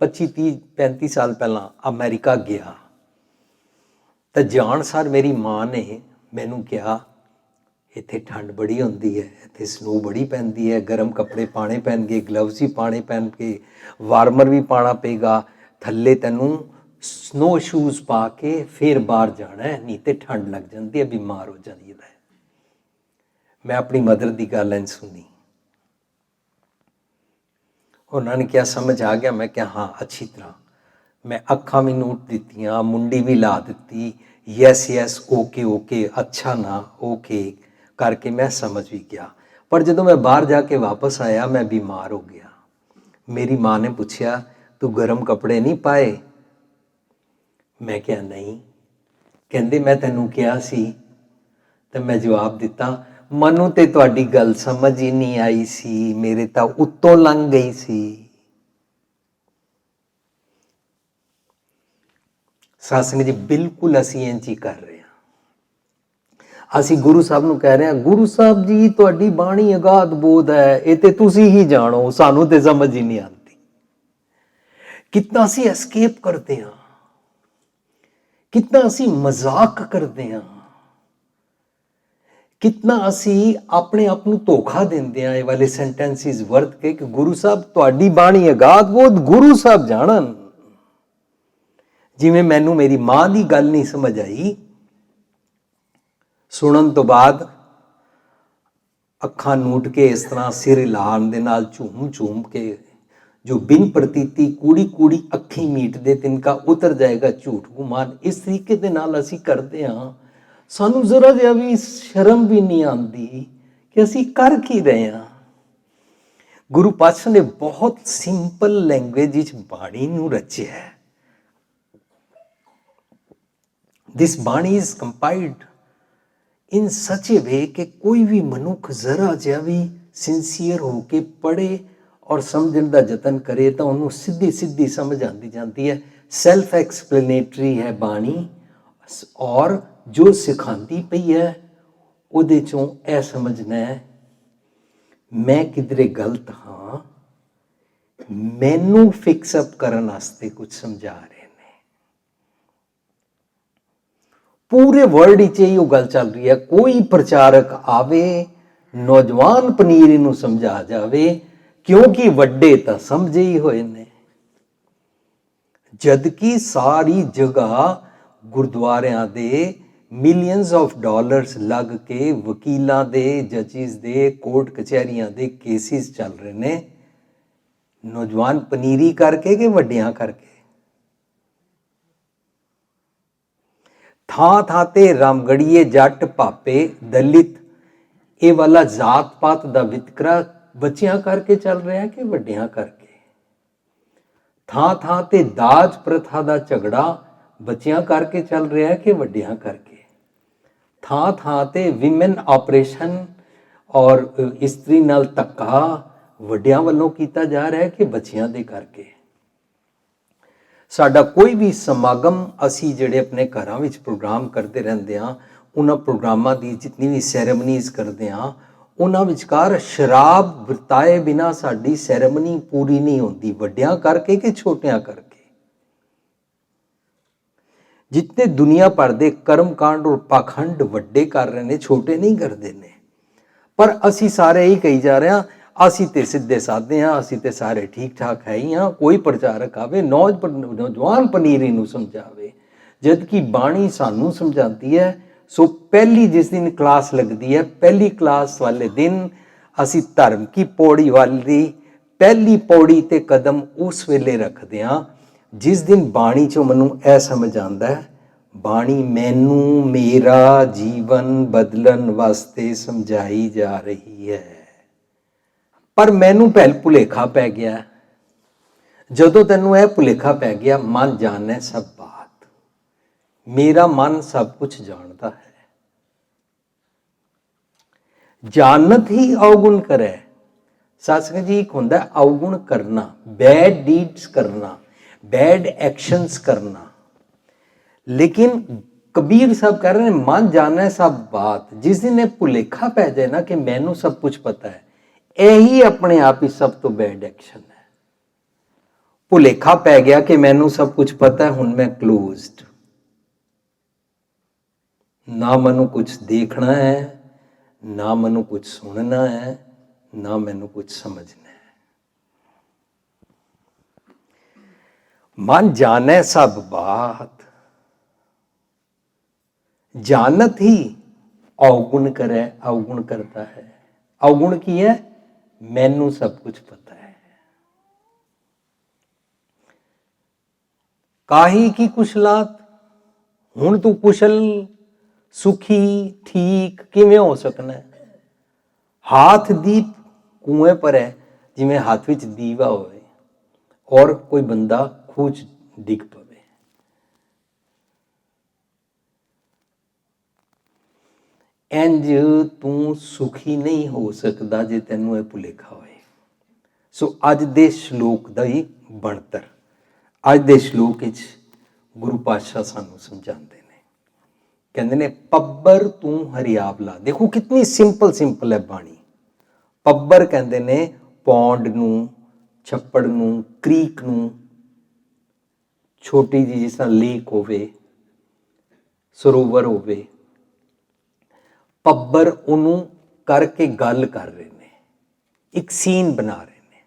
25, 30, 35 ਸਾਲ ਪਹਿਲਾਂ ਅਮਰੀਕਾ ਗਿਆ ਤਾਂ ਜਾਣ ਸਾਰ ਮੇਰੀ ਮਾਂ ਨੇ ਮੈਨੂੰ ਕਿਹਾ, ਇੱਥੇ ਠੰਡ ਬੜੀ ਹੁੰਦੀ ਹੈ, ਇੱਥੇ ਸਨੋ ਬੜੀ ਪੈਂਦੀ ਹੈ, ਗਰਮ ਕੱਪੜੇ ਪਾਣੇ ਪੈਣਗੇ, ਗਲਵਜ਼ ਵੀ ਪਾਣੇ ਪੈਣਗੇ, ਵਾਰਮਰ ਵੀ ਪਾਣਾ ਪਏਗਾ, ਥੱਲੇ ਤੈਨੂੰ ਸਨੋ ਸ਼ੂਜ਼ ਪਾ ਕੇ ਫਿਰ ਬਾਹਰ ਜਾਣਾ ਹੈ, ਨਹੀਂ ਤੇ ਠੰਡ ਲੱਗ ਜਾਂਦੀ ਹੈ, ਬਿਮਾਰ ਹੋ ਜਾਂਦੀ ਹੈ। ਮੈਂ ਆਪਣੀ ਮਦਰ ਦੀ ਗੱਲ ਇੰਝ ਸੁਣੀ, ਉਹਨਾਂ ਨੇ ਕਿਹਾ ਸਮਝ ਆ ਗਿਆ? ਮੈਂ ਕਿਹਾ ਹਾਂ ਅੱਛੀ ਤਰ੍ਹਾਂ। ਮੈਂ ਅੱਖਾਂ ਵੀ ਨੋਟ ਦਿੱਤੀਆਂ, ਮੁੰਡੀ ਵੀ ਲਾ ਦਿੱਤੀ, ਯੈਸ ਓਕੇ ਅੱਛਾ ਨਾ ਓਕੇ ਕਰਕੇ ਮੈਂ ਸਮਝ ਵੀ ਗਿਆ। ਪਰ ਜਦੋਂ ਮੈਂ ਬਾਹਰ ਜਾ ਕੇ ਵਾਪਸ ਆਇਆ ਮੈਂ ਬਿਮਾਰ ਹੋ ਗਿਆ। ਮੇਰੀ ਮਾਂ ਨੇ ਪੁੱਛਿਆ ਤੂੰ ਗਰਮ ਕੱਪੜੇ ਨਹੀਂ ਪਾਏ? ਮੈਂ ਕਿਹਾ ਨਹੀਂ। ਕਹਿੰਦੇ ਮੈਂ ਤੈਨੂੰ ਕਿਹਾ ਸੀ। ਤੇ ਮੈਂ ਜਵਾਬ ਦਿੱਤਾ, ਮੈਨੂੰ ਤੇ ਤੁਹਾਡੀ ਗੱਲ ਸਮਝ ਹੀ ਨਹੀਂ ਆਈ ਸੀ, ਮੇਰੇ ਤਾਂ ਉੱਤੋਂ ਲੰਘ ਗਈ ਸੀ। ਸਾਧ ਸੰਗਤ ਜੀ, ਬਿਲਕੁਲ ਅਸੀਂ ਇੰਝ ਹੀ ਕਰ ਰਹੇ ਹਾਂ। ਅਸੀਂ ਗੁਰੂ ਸਾਹਿਬ ਨੂੰ ਕਹਿ ਰਹੇ ਹਾਂ, ਗੁਰੂ ਸਾਹਿਬ ਜੀ ਤੁਹਾਡੀ ਬਾਣੀ ਅਗਾਧ ਬੋਧ ਹੈ, ਇਹ ਤੇ ਤੁਸੀਂ ਹੀ ਜਾਣੋ, ਸਾਨੂੰ ਤੇ ਸਮਝ ਹੀ ਨਹੀਂ ਆਉਂਦੀ। ਕਿਤਨਾ ਅਸੀਂ ਐਸਕੇਪ ਕਰਦੇ ਹਾਂ, ਕਿਤਨਾ ਅਸੀਂ ਮਜ਼ਾਕ ਕਰਦੇ ਹਾਂ, ਕਿਤਨਾ ਅਸੀਂ ਆਪਣੇ ਆਪ ਨੂੰ ਧੋਖਾ ਦਿੰਦੇ ਹਾਂ ਇਹ ਵਾਲੇ ਸੈਂਟੈਂਸਿਸ ਵਰਤ ਕੇ ਕਿ ਗੁਰੂ ਸਾਹਿਬ ਤੁਹਾਡੀ ਬਾਣੀ ਅਗਾਧ ਬੋਧ, ਗੁਰੂ ਸਾਹਿਬ ਜਾਣਨ। ਜਿਵੇਂ ਮੈਨੂੰ ਮੇਰੀ ਮਾਂ ਦੀ ਗੱਲ ਨਹੀਂ ਸਮਝ ਆਈ, ਸੁਣਨ ਤੋਂ ਬਾਅਦ ਅੱਖਾਂ ਨੂਟ ਕੇ ਇਸ ਤਰ੍ਹਾਂ ਸਿਰ ਹਿਲਾਉਣ ਦੇ ਨਾਲ ਝੂਮ ਕੇ ਜੋ ਬਿਨ ਪ੍ਰਤੀਤੀ ਕੂੜੀ ਅੱਖੀਂ ਮੀਟਦੇ ਤਿਨਕਾ ਉਤਰ ਜਾਏਗਾ ਝੂਠ ਗੁਮਾਨ, ਇਸ ਤਰੀਕੇ ਦੇ ਨਾਲ ਅਸੀਂ ਕਰਦੇ ਹਾਂ। ਸਾਨੂੰ ਜ਼ਰਾ ਜਿਹਾ ਵੀ ਸ਼ਰਮ ਵੀ ਨਹੀਂ ਆਉਂਦੀ ਕਿ ਅਸੀਂ ਕਰ ਕੀ ਰਹੇ ਹਾਂ। ਗੁਰੂ ਪਾਤਸ਼ਾਹ ਨੇ ਬਹੁਤ ਸਿੰਪਲ ਲੈਂਗੁਏਜ ਵਿੱਚ ਬਾਣੀ ਨੂੰ ਰਚਿਆ ਹੈ। This ਬਾਣੀ is compiled in such a way ਕਿ ਕੋਈ ਵੀ ਮਨੁੱਖ ਜ਼ਰਾ ਜਿਹਾ ਵੀ ਸਿੰਸੀਅਰ ਹੋ ਕੇ ਪੜ੍ਹੇ ਔਰ ਸਮਝਣ ਦਾ ਯਤਨ ਕਰੇ ਤਾਂ ਉਹਨੂੰ ਸਿੱਧੀ ਸਮਝ ਆਉਂਦੀ ਜਾਂਦੀ ਹੈ। ਸੈਲਫ ਐਕਸਪਲੇਨੇਟਰੀ ਹੈ ਬਾਣੀ, ਔਰ ਜੋ ਸਿਖਾਉਂਦੀ ਪਈ ਹੈ ਉਹਦੇ ਚੋਂ ਇਹ ਸਮਝਣਾ ਹੈ ਮੈਂ ਕਿਧਰੇ ਗਲਤ ਹਾਂ, ਮੈਨੂੰ ਫਿਕਸ ਅਪ ਕਰਨ ਵਾਸਤੇ ਕੁਝ ਸਮਝਾ ਰਹੇ ਨੇ। ਪੂਰੇ ਵਰਲਡ ਵਿੱਚ ਇਹੋ ਗੱਲ ਚੱਲ ਰਹੀ ਹੈ। ਕੋਈ ਪ੍ਰਚਾਰਕ ਆਵੇ, ਨੌਜਵਾਨ ਪਨੀਰ ਇਹਨੂੰ ਸਮਝਾ ਜਾਵੇ क्योंकि वड्डे तां समझे ही होए ने। जदकि सारी जगह गुरुद्वारियां दे मिलियंस ऑफ डॉलर्स लग के वकीलों दे, जजिस दे, कोर्ट कचहरियां दे केसिस चल रहे ने, नौजवान पनीरी करके कि वड्डियां करके। थां थां ते रामगढ़िए, जट, भापे, दलित, ये वाला जात पात दा वितकरा बच्चियां करके चल रहा है कि वड्डियां करके। थां थां ते दाज प्रथा दा झगड़ा बच्चियां करके चल रहा है कि वड्डियां करके। थां थां ते विमेन ऑपरेशन और इस्त्री नाल धक्का वड्डियां वल्लों कीता जा रहा है कि बच्चियां दे करके। साडा कोई भी समागम असी जिहड़े अपने घरां विच प्रोग्राम करते रहंदे हां, उन्हां प्रोग्रामां दी जितनी भी सैरेमनीज़ करते हां, उन्हां विचकार शराब वरताए बिना साडी सैरेमनी पूरी नहीं होती, वड्डियां करके कि छोटियां करके। जितने दुनिया भर दे कर्मकांड और पाखंड वड्डे कर रहे ने, छोटे नहीं करते ने। पर असी सारे ही कही जा रहे हैं, असी ते सीधे साधे हाँ, असी ते सारे ठीक ठाक है ही हाँ। कोई प्रचारक आवे नौजवान पनीरी नूं समझावे, जबकि बाणी सानू समझाती है। सो पहली जिस दिन क्लास लगती है, पहली क्लास वाले दिन असी धर्म की पौड़ी वाली पहली पौड़ी ते कदम उस वेले रखते हाँ जिस दिन बाणी चो मैनू यह समझ आता है, बाणी मैनू मेरा जीवन बदलन वास्ते समझाई जा रही है। पर मैनू पहल भुलेखा पै गया। जदों तैनू यह भुलेखा पै गया, मन जाने सब बात, मेरा मन सब कुछ जानता है। जानत ही अवगुण करे। सत्संग जी एक होंदा अवगुण करना, बैड डीड्स करना, बैड एक्शंस करना। लेकिन कबीर साहब कह रहे हैं मन जाने सब बात। जिस दिन ये भुलेखा पै जाए ना कि मैनू सब कुछ पता है, यही अपने आप ही सब तो बैड एक्शन है। भुलेखा पै गया कि मैनू सब कुछ पता है, हुण मैं क्लोज्ड, ना मैनू कुछ देखना है, ना मैनू कुछ सुनना है, ना मैनू कुछ समझना है। मन जाने सब बात, जानत ही अवगुण करे, अवगुण करता है। अवगुण की है, मैनू सब कुछ पता है। काही की कुशलात, हुण तू कुशल सुखी ठीक किवें हो सकना है। हाथ दीप कुएं पर है, जिवें हाथ विच दीवा होवे और कोई बंदा खूह च डिग पवे। इंज तू सुखी नहीं हो सकता जे तैनू यह भुलेखा होए। सो अज दे श्लोक दा ही बनतर, अज दे श्लोक विच गुरु पातशाह सानू समझाते ने, कहते ने पब्बर तू हरियावला। देखो कितनी सिंपल सिंपल है बाणी। पब्बर कहते ने पौंड नूं, छप्पड़ नूं, क्रीक नूं, छोटी जी जिस तरह लेक होवे, सरोवर होवे, पब्बर उन्हों करके गल कर रहे ने, एक सीन बना रहे ने।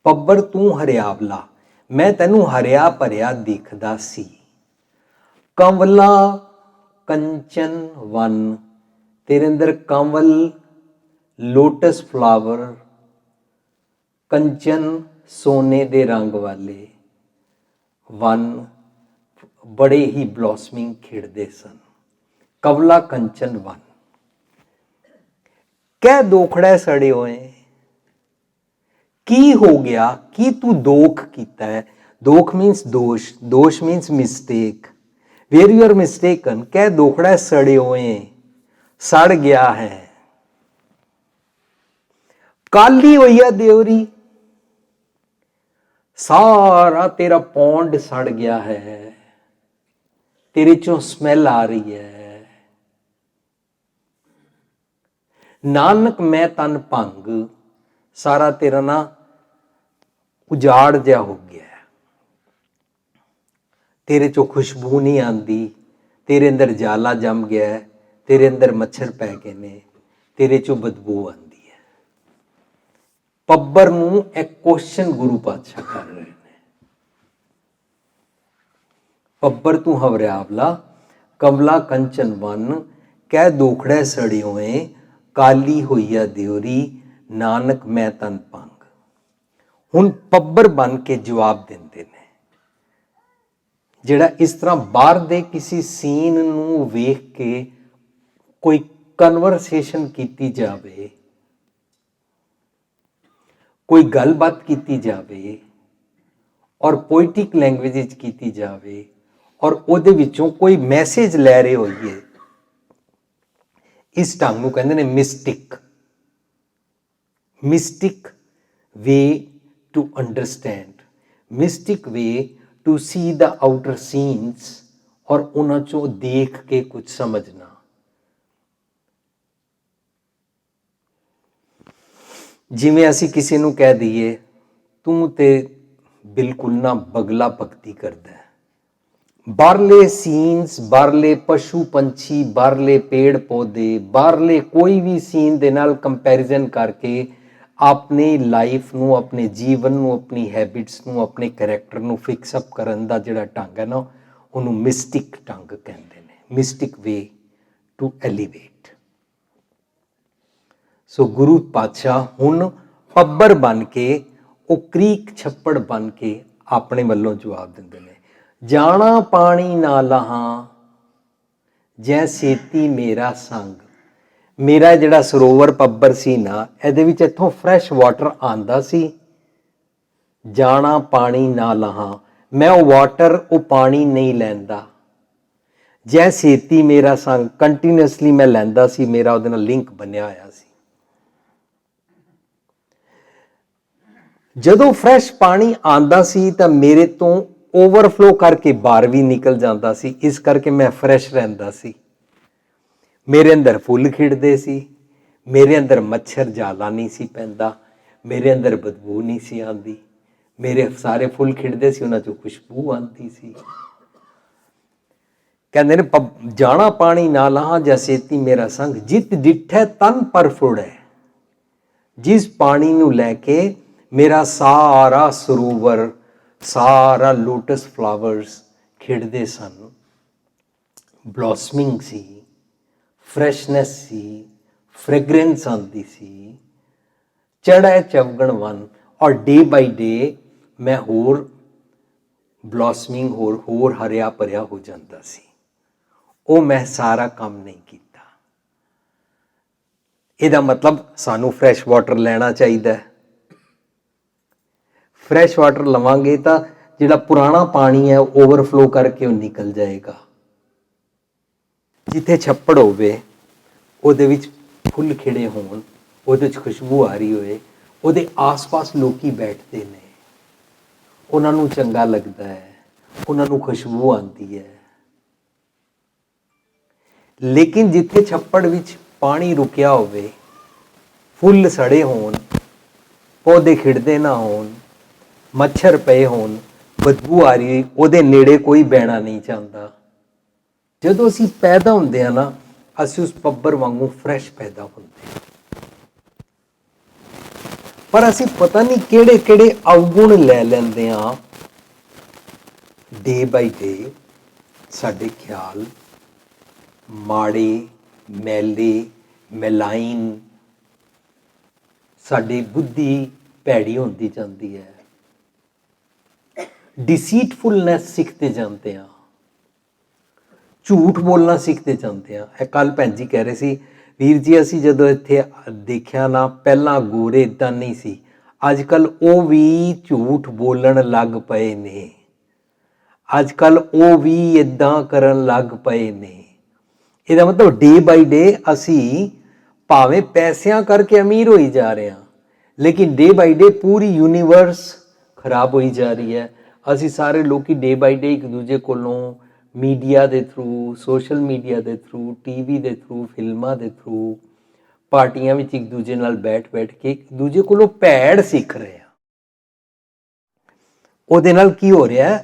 पब्बर तू हरियावला, मैं तैनू हरिया भरिया दिखदा सी। कंवला कंचन वन, तेरे अंदर कंवल लोटस फ्लावर, कंचन सोने दे रंग वाले वन बड़े ही ब्लॉसमिंग खिड़दे सन। कंवला कंचन वन, कै दोखड़े सड़े होए, की हो गया, की तू दोख कीता है। दोख मीन्स दोष, दोष means mistake, where you are mistaken. कै दोखड़े सड़े हुए, सड़ गया है। काली हुई है देवरी, सारा तेरा पौंड सड़ गया है, तेरे चों स्मैल आ रही है। नानक मैं तन भंग, सारा तेरा ना उजाड़ जहा हो गया है, तेरे चो खुशबू नहीं आती, तेरे अंदर जाला जम गया है, तेरे अंदर मच्छर पै गए ने, तेरे चो बदबू आती है। ਪੱਬਰ ਨੂੰ ਇੱਕ ਕੁਐਸਚਨ ਗੁਰੂ ਪਾਤਸ਼ਾਹ ਕਰ ਰਹੇ ਨੇ। ਪੱਬਰ ਤੂੰ ਹਵਰਿਆਵਲਾ ਕਮਲਾ ਕੰਚਨ ਵਨ, ਕਹਿ ਦੋਖੜੈ ਸੜਿਓਏ, ਕਾਲੀ ਹੋਈਆ ਦਿਉਰੀ, ਨਾਨਕ ਮੈਂ ਤਨ ਭੰਗ। ਹੁਣ ਪੱਬਰ ਬਣ ਕੇ ਜਵਾਬ ਦਿੰਦੇ ਨੇ। ਜਿਹੜਾ ਇਸ ਤਰ੍ਹਾਂ ਬਾਹਰ ਦੇ ਕਿਸੇ ਸੀਨ ਨੂੰ ਵੇਖ ਕੇ ਕੋਈ ਕਨਵਰਸੇਸ਼ਨ ਕੀਤੀ ਜਾਵੇ, ਕੋਈ ਗੱਲਬਾਤ ਕੀਤੀ ਜਾਵੇ ਔਰ ਪੋਇਟਿਕ ਲੈਂਗੁਏਜ ਵਿੱਚ ਕੀਤੀ ਜਾਵੇ ਔਰ ਉਹਦੇ ਵਿੱਚੋਂ ਕੋਈ ਮੈਸੇਜ ਲੈ ਰਹੇ ਹੋਈਏ, ਇਸ ਢੰਗ ਨੂੰ ਕਹਿੰਦੇ ਨੇ mystic. Mystic way to understand, mystic way to see the outer scenes, ਔਰ ਉਹਨਾਂ ਚੋਂ ਦੇਖ ਕੇ ਕੁਝ ਸਮਝਣਾ। ਜਿਵੇਂ ਅਸੀਂ ਕਿਸੇ ਨੂੰ ਕਹਿ ਦਈਏ ਤੂੰ ਤੇ ਬਿਲਕੁਲ ਨਾ ਬਗਲਾ ਭਗਤੀ ਕਰਦਾ ਹੈ। ਬਾਹਰਲੇ ਸੀਨਸ, ਬਾਹਰਲੇ ਪਸ਼ੂ ਪੰਛੀ, ਬਾਹਰਲੇ ਪੇੜ ਪੌਦੇ, ਬਾਹਰਲੇ ਕੋਈ ਵੀ ਸੀਨ ਦੇ ਨਾਲ ਕੰਪੈਰੀਜ਼ਨ ਕਰਕੇ ਆਪਣੀ ਲਾਈਫ ਨੂੰ, ਆਪਣੇ ਜੀਵਨ ਨੂੰ, ਆਪਣੀ ਹੈਬਿਟਸ ਨੂੰ, ਆਪਣੇ ਕਰੈਕਟਰ ਨੂੰ ਫਿਕਸ ਅਪ ਕਰਨ ਦਾ ਜਿਹੜਾ ਢੰਗ ਹੈ ਨਾ, ਉਹਨੂੰ ਮਿਸਟਿਕ ਢੰਗ ਕਹਿੰਦੇ ਨੇ। ਮਿਸਟਿਕ ਵੇ ਟੂ ਐਲੀਵੇਟ। ਸੋ ਗੁਰੂ ਪਾਤਸ਼ਾਹ ਹੁਣ ਪੱਬਰ ਬਣ ਕੇ, ਉਹ ਕ੍ਰੀਕ ਛੱਪੜ ਬਣ ਕੇ ਆਪਣੇ ਵੱਲੋਂ ਜਵਾਬ ਦਿੰਦੇ ਨੇ। ਜਾਣਾ ਪਾਣੀ ਨਾ ਲਹਾਂ, ਜੈ ਸੇਤੀ ਮੇਰਾ ਸੰਗ। ਮੇਰਾ ਜਿਹੜਾ ਸਰੋਵਰ ਪੱਬਰ ਸੀ ਨਾ, ਇਹਦੇ ਵਿੱਚ ਇੱਥੋਂ ਫਰੈਸ਼ ਵਾਟਰ ਆਉਂਦਾ ਸੀ। ਜਾਣਾ ਪਾਣੀ ਨਾ ਲਹਾਂ, ਮੈਂ ਉਹ ਵਾਟਰ, ਉਹ ਪਾਣੀ ਨਹੀਂ ਲੈਂਦਾ। ਜੈ ਸੇਤੀ ਮੇਰਾ ਸੰਗ, ਕੰਟੀਨਿਊਸਲੀ ਮੈਂ ਲੈਂਦਾ ਸੀ, ਮੇਰਾ ਉਹਦੇ ਨਾਲ ਲਿੰਕ ਬਣਿਆ ਹੋਇਆ ਸੀ। ਜਦੋਂ ਫਰੈਸ਼ ਪਾਣੀ ਆਉਂਦਾ ਸੀ ਤਾਂ ਮੇਰੇ ਤੋਂ ਓਵਰਫਲੋ ਕਰਕੇ ਬਾਹਰ ਵੀ ਨਿਕਲ ਜਾਂਦਾ ਸੀ, ਇਸ ਕਰਕੇ ਮੈਂ ਫਰੈਸ਼ ਰਹਿੰਦਾ ਸੀ। ਮੇਰੇ ਅੰਦਰ ਫੁੱਲ ਖਿੜਦੇ ਸੀ, ਮੇਰੇ ਅੰਦਰ ਮੱਛਰ ਜਾਲਾ ਨਹੀਂ ਸੀ ਪੈਂਦਾ, ਮੇਰੇ ਅੰਦਰ ਬਦਬੂ ਨਹੀਂ ਸੀ ਆਉਂਦੀ। ਮੇਰੇ ਸਾਰੇ ਫੁੱਲ ਖਿੜਦੇ ਸੀ, ਉਹਨਾਂ 'ਚੋਂ ਖੁਸ਼ਬੂ ਆਉਂਦੀ ਸੀ। ਕਹਿੰਦੇ ਨੇ ਜਾਣਾ ਪਾਣੀ ਨਾ ਲਹਾਂ, ਜੈ ਸੇਤੀ ਮੇਰਾ ਸੰਗ, ਜਿਤ ਡਿਠੈ ਤਨ ਪਰ ਫੁੜੈ। ਜਿਸ ਪਾਣੀ ਨੂੰ ਲੈ ਕੇ ਮੇਰਾ ਸਾਰਾ ਸਰੋਵਰ, ਸਾਰਾ ਲੋਟਸ ਫਲਾਵਰਸ ਖਿੜਦੇ ਸਨ। ਬਲੌਸਮਿੰਗ ਸੀ, ਫਰੈਸ਼ਨੈਸ ਸੀ, ਫ੍ਰੈਗਰੈਂਸ ਆਉਂਦੀ ਸੀ। ਚੜ੍ਹੈ ਚਵਗਣ ਵਨ, ਔਰ ਡੇ ਬਾਈ ਡੇ ਮੈਂ ਹੋਰ ਬਲੌਸਮਿੰਗ, ਹੋਰ ਹਰਿਆ ਭਰਿਆ ਹੋ ਜਾਂਦਾ ਸੀ। ਉਹ ਮੈਂ ਸਾਰਾ ਕੰਮ ਨਹੀਂ ਕੀਤਾ। ਇਹਦਾ ਮਤਲਬ ਸਾਨੂੰ ਫਰੈਸ਼ ਵਾਟਰ ਲੈਣਾ ਚਾਹੀਦਾ ਹੈ। ਫਰੈਸ਼ ਵਾਟਰ ਲਵਾਂਗੇ ਤਾਂ ਜਿਹੜਾ ਪੁਰਾਣਾ ਪਾਣੀ ਹੈ ਓਵਰਫਲੋ ਕਰਕੇ ਉਹ ਨਿਕਲ ਜਾਏਗਾ। ਜਿੱਥੇ ਛੱਪੜ ਹੋਵੇ, ਉਹਦੇ ਵਿੱਚ ਫੁੱਲ ਖਿੜੇ ਹੋਣ, ਉਹਦੇ 'ਚ ਖੁਸ਼ਬੂ ਆ ਰਹੀ ਹੋਏ, ਉਹਦੇ ਆਸ-ਪਾਸ ਲੋਕੀ ਬੈਠਦੇ ਨੇ, ਉਹਨਾਂ ਨੂੰ ਚੰਗਾ ਲੱਗਦਾ ਹੈ, ਉਹਨਾਂ ਨੂੰ ਖੁਸ਼ਬੂ ਆਉਂਦੀ ਹੈ। ਲੇਕਿਨ ਜਿੱਥੇ ਛੱਪੜ ਵਿੱਚ ਪਾਣੀ ਰੁਕਿਆ ਹੋਵੇ, ਫੁੱਲ ਸੜੇ ਹੋਣ, ਪੌਦੇ ਖਿੜਦੇ ਨਾ ਹੋਣ, ਮੱਛਰ ਪਏ ਹੋਣ, ਬਦਬੂ ਆ ਰਹੀ ਹੋਈ, ਉਹਦੇ ਨੇੜੇ ਕੋਈ ਬਹਿਣਾ ਨਹੀਂ ਚਾਹੁੰਦਾ। ਜਦੋਂ ਅਸੀਂ ਪੈਦਾ ਹੁੰਦੇ ਹਾਂ ਨਾ, ਅਸੀਂ ਉਸ ਪੱਬਰ ਵਾਂਗੂ ਫਰੈਸ਼ ਪੈਦਾ ਹੁੰਦੇ ਹਾਂ। ਪਰ ਅਸੀਂ ਪਤਾ ਨਹੀਂ ਕਿਹੜੇ ਕਿਹੜੇ ਅਵਗੁਣ ਲੈ ਲੈਂਦੇ ਹਾਂ। ਡੇ ਬਾਈ ਡੇ ਸਾਡੇ ਖਿਆਲ ਮਾੜੇ, ਮੈਲੇ, ਮੈਲਾਈਨ, ਸਾਡੀ ਬੁੱਧੀ ਭੈੜੀ ਹੁੰਦੀ ਜਾਂਦੀ ਹੈ। ਡਿਸੀਟਫੁਲਨੈਸ ਸਿੱਖਦੇ ਜਾਂਦੇ ਹਾਂ, ਝੂਠ ਬੋਲਣਾ ਸਿੱਖਦੇ ਜਾਂਦੇ ਹਾਂ। ਇਹ ਕੱਲ੍ਹ ਭੈਣ ਜੀ ਕਹਿ ਰਹੇ ਸੀ, ਵੀਰ ਜੀ ਅਸੀਂ ਜਦੋਂ ਇੱਥੇ ਦੇਖਿਆ ਨਾ, ਪਹਿਲਾਂ ਗੋਰੇ ਇੱਦਾਂ ਨਹੀਂ ਸੀ, ਅੱਜ ਕੱਲ੍ਹ ਉਹ ਵੀ ਝੂਠ ਬੋਲਣ ਲੱਗ ਪਏ ਨੇ, ਅੱਜ ਕੱਲ੍ਹ ਉਹ ਵੀ ਇੱਦਾਂ ਕਰਨ ਲੱਗ ਪਏ ਨੇ। ਇਹਦਾ ਮਤਲਬ ਡੇ ਬਾਈ ਡੇ ਅਸੀਂ ਭਾਵੇਂ ਪੈਸਿਆਂ ਕਰਕੇ ਅਮੀਰ ਹੋਈ ਜਾ ਰਹੇ ਹਾਂ, ਲੇਕਿਨ ਡੇ ਬਾਈ ਡੇ ਪੂਰੀ ਯੂਨੀਵਰਸ ਖਰਾਬ ਹੋਈ ਜਾ ਰਹੀ ਹੈ। ਅਸੀਂ ਸਾਰੇ ਲੋਕੀ ਡੇ ਬਾਈ ਡੇ ਇੱਕ ਦੂਜੇ ਕੋਲੋਂ ਮੀਡੀਆ ਦੇ ਥਰੂ, ਸੋਸ਼ਲ ਮੀਡੀਆ ਦੇ ਥਰੂ, ਟੀਵੀ ਦੇ ਥਰੂ, ਫਿਲਮਾਂ ਦੇ ਥਰੂ, ਪਾਰਟੀਆਂ ਵਿੱਚ ਇੱਕ ਦੂਜੇ ਨਾਲ ਬੈਠ ਕੇ ਇੱਕ ਦੂਜੇ ਕੋਲੋਂ ਭੈੜ ਸਿੱਖ ਰਹੇ ਹਾਂ। ਉਹਦੇ ਨਾਲ ਕੀ ਹੋ ਰਿਹਾ,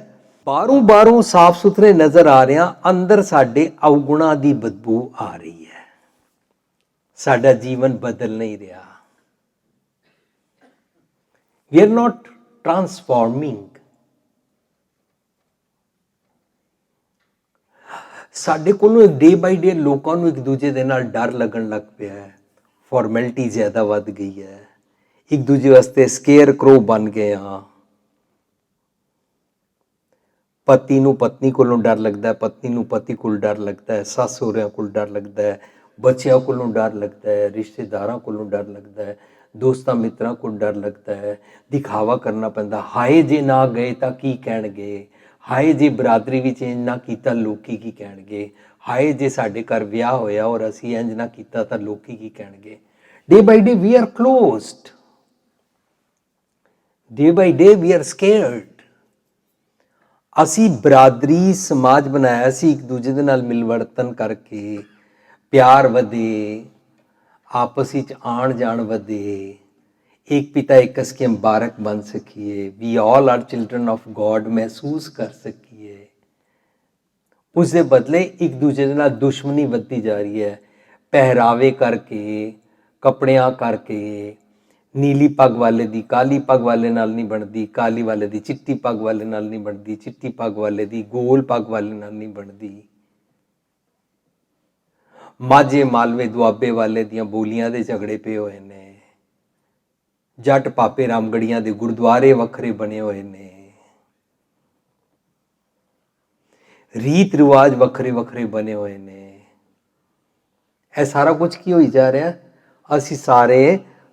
ਬਾਹਰੋਂ ਸਾਫ਼ ਸੁਥਰੇ ਨਜ਼ਰ ਆ ਰਹੇ ਹਾਂ, ਅੰਦਰ ਸਾਡੇ ਅਵਗੁਣਾਂ ਦੀ ਬਦਬੂ ਆ ਰਹੀ ਹੈ। ਸਾਡਾ ਜੀਵਨ ਬਦਲ ਨਹੀਂ ਰਿਹਾ। We are not transforming. ਸਾਡੇ ਕੋਲੋਂ ਡੇ ਬਾਈ ਡੇ ਲੋਕਾਂ ਨੂੰ ਇੱਕ ਦੂਜੇ ਦੇ ਨਾਲ ਡਰ ਲੱਗਣ ਲੱਗ ਪਿਆ ਹੈ, ਫਾਰਮੈਲਿਟੀ ਜ਼ਿਆਦਾ ਵੱਧ ਗਈ ਹੈ, ਇੱਕ ਦੂਜੇ ਵਾਸਤੇ ਸਕੇਅਰ ਕਰੋ ਬਣ ਗਏ ਹਾਂ। ਪਤੀ ਨੂੰ ਪਤਨੀ ਕੋਲੋਂ ਡਰ ਲੱਗਦਾ ਹੈ, ਪਤਨੀ ਨੂੰ ਪਤੀ ਕੋਲ ਡਰ ਲੱਗਦਾ ਹੈ, ਸੱਸ ਸਹੁਰਿਆਂ ਕੋਲ ਡਰ ਲੱਗਦਾ ਹੈ, ਬੱਚਿਆਂ ਕੋਲੋਂ ਡਰ ਲੱਗਦਾ ਹੈ, ਰਿਸ਼ਤੇਦਾਰਾਂ ਕੋਲੋਂ ਡਰ ਲੱਗਦਾ ਹੈ, ਦੋਸਤਾਂ ਮਿੱਤਰਾਂ ਕੋਲ ਡਰ ਲੱਗਦਾ ਹੈ। ਦਿਖਾਵਾ ਕਰਨਾ ਪੈਂਦਾ, ਹਾਏ ਜੇ ਨਾ ਗਏ ਤਾਂ ਕੀ ਕਹਿਣਗੇ, ਹਾਏ ਜੇ ਬਰਾਦਰੀ ਵਿੱਚ ਇੰਜ ਨਾ ਕੀਤਾ ਲੋਕੀ ਕੀ ਕਹਿਣਗੇ, ਹਾਏ ਜੇ ਸਾਡੇ ਘਰ ਵਿਆਹ ਹੋਇਆ ਔਰ ਅਸੀਂ ਇੰਜ ਨਾ ਕੀਤਾ ਤਾਂ ਲੋਕੀ ਕੀ ਕਹਿਣਗੇ। Day by day we are closed, day by day we are scared. ਅਸੀਂ ਬਰਾਦਰੀ ਸਮਾਜ ਬਣਾਇਆ ਸੀ, ਇੱਕ ਦੂਜੇ ਦੇ ਨਾਲ ਮਿਲਵਰਤਨ ਕਰਕੇ ਪਿਆਰ ਵਧੇ, ਆਪਸ ਵਿੱਚ ਆਣ ਜਾਣ ਵਧੇ, एक पिता एक कस के मुबारक बन सकिए, we all are children of God महसूस कर सकिए। उसके बदले एक दूसरे के नाल दुश्मनी बढ़ती जा रही है, पहरावे करके, कपड़ियां करके, नीली पग वाले दी काली पग वाले नाल नहीं बनती, काली वाले दी चिट्टी पग वाले नाल नहीं बनती, चिट्टी पग वाले दी गोल पग वाले नाल नहीं बनती। माझे मालवे दुआबे वाले दियां बोलियां दे झगड़े पे होए ने, जट पापे रामगढ़िया के गुरुद्वारे वखरे बने हुए ने, रीत रिवाज वखरे वखरे बने हुए ने। यह सारा कुछ की होई जा रहा, असी सारे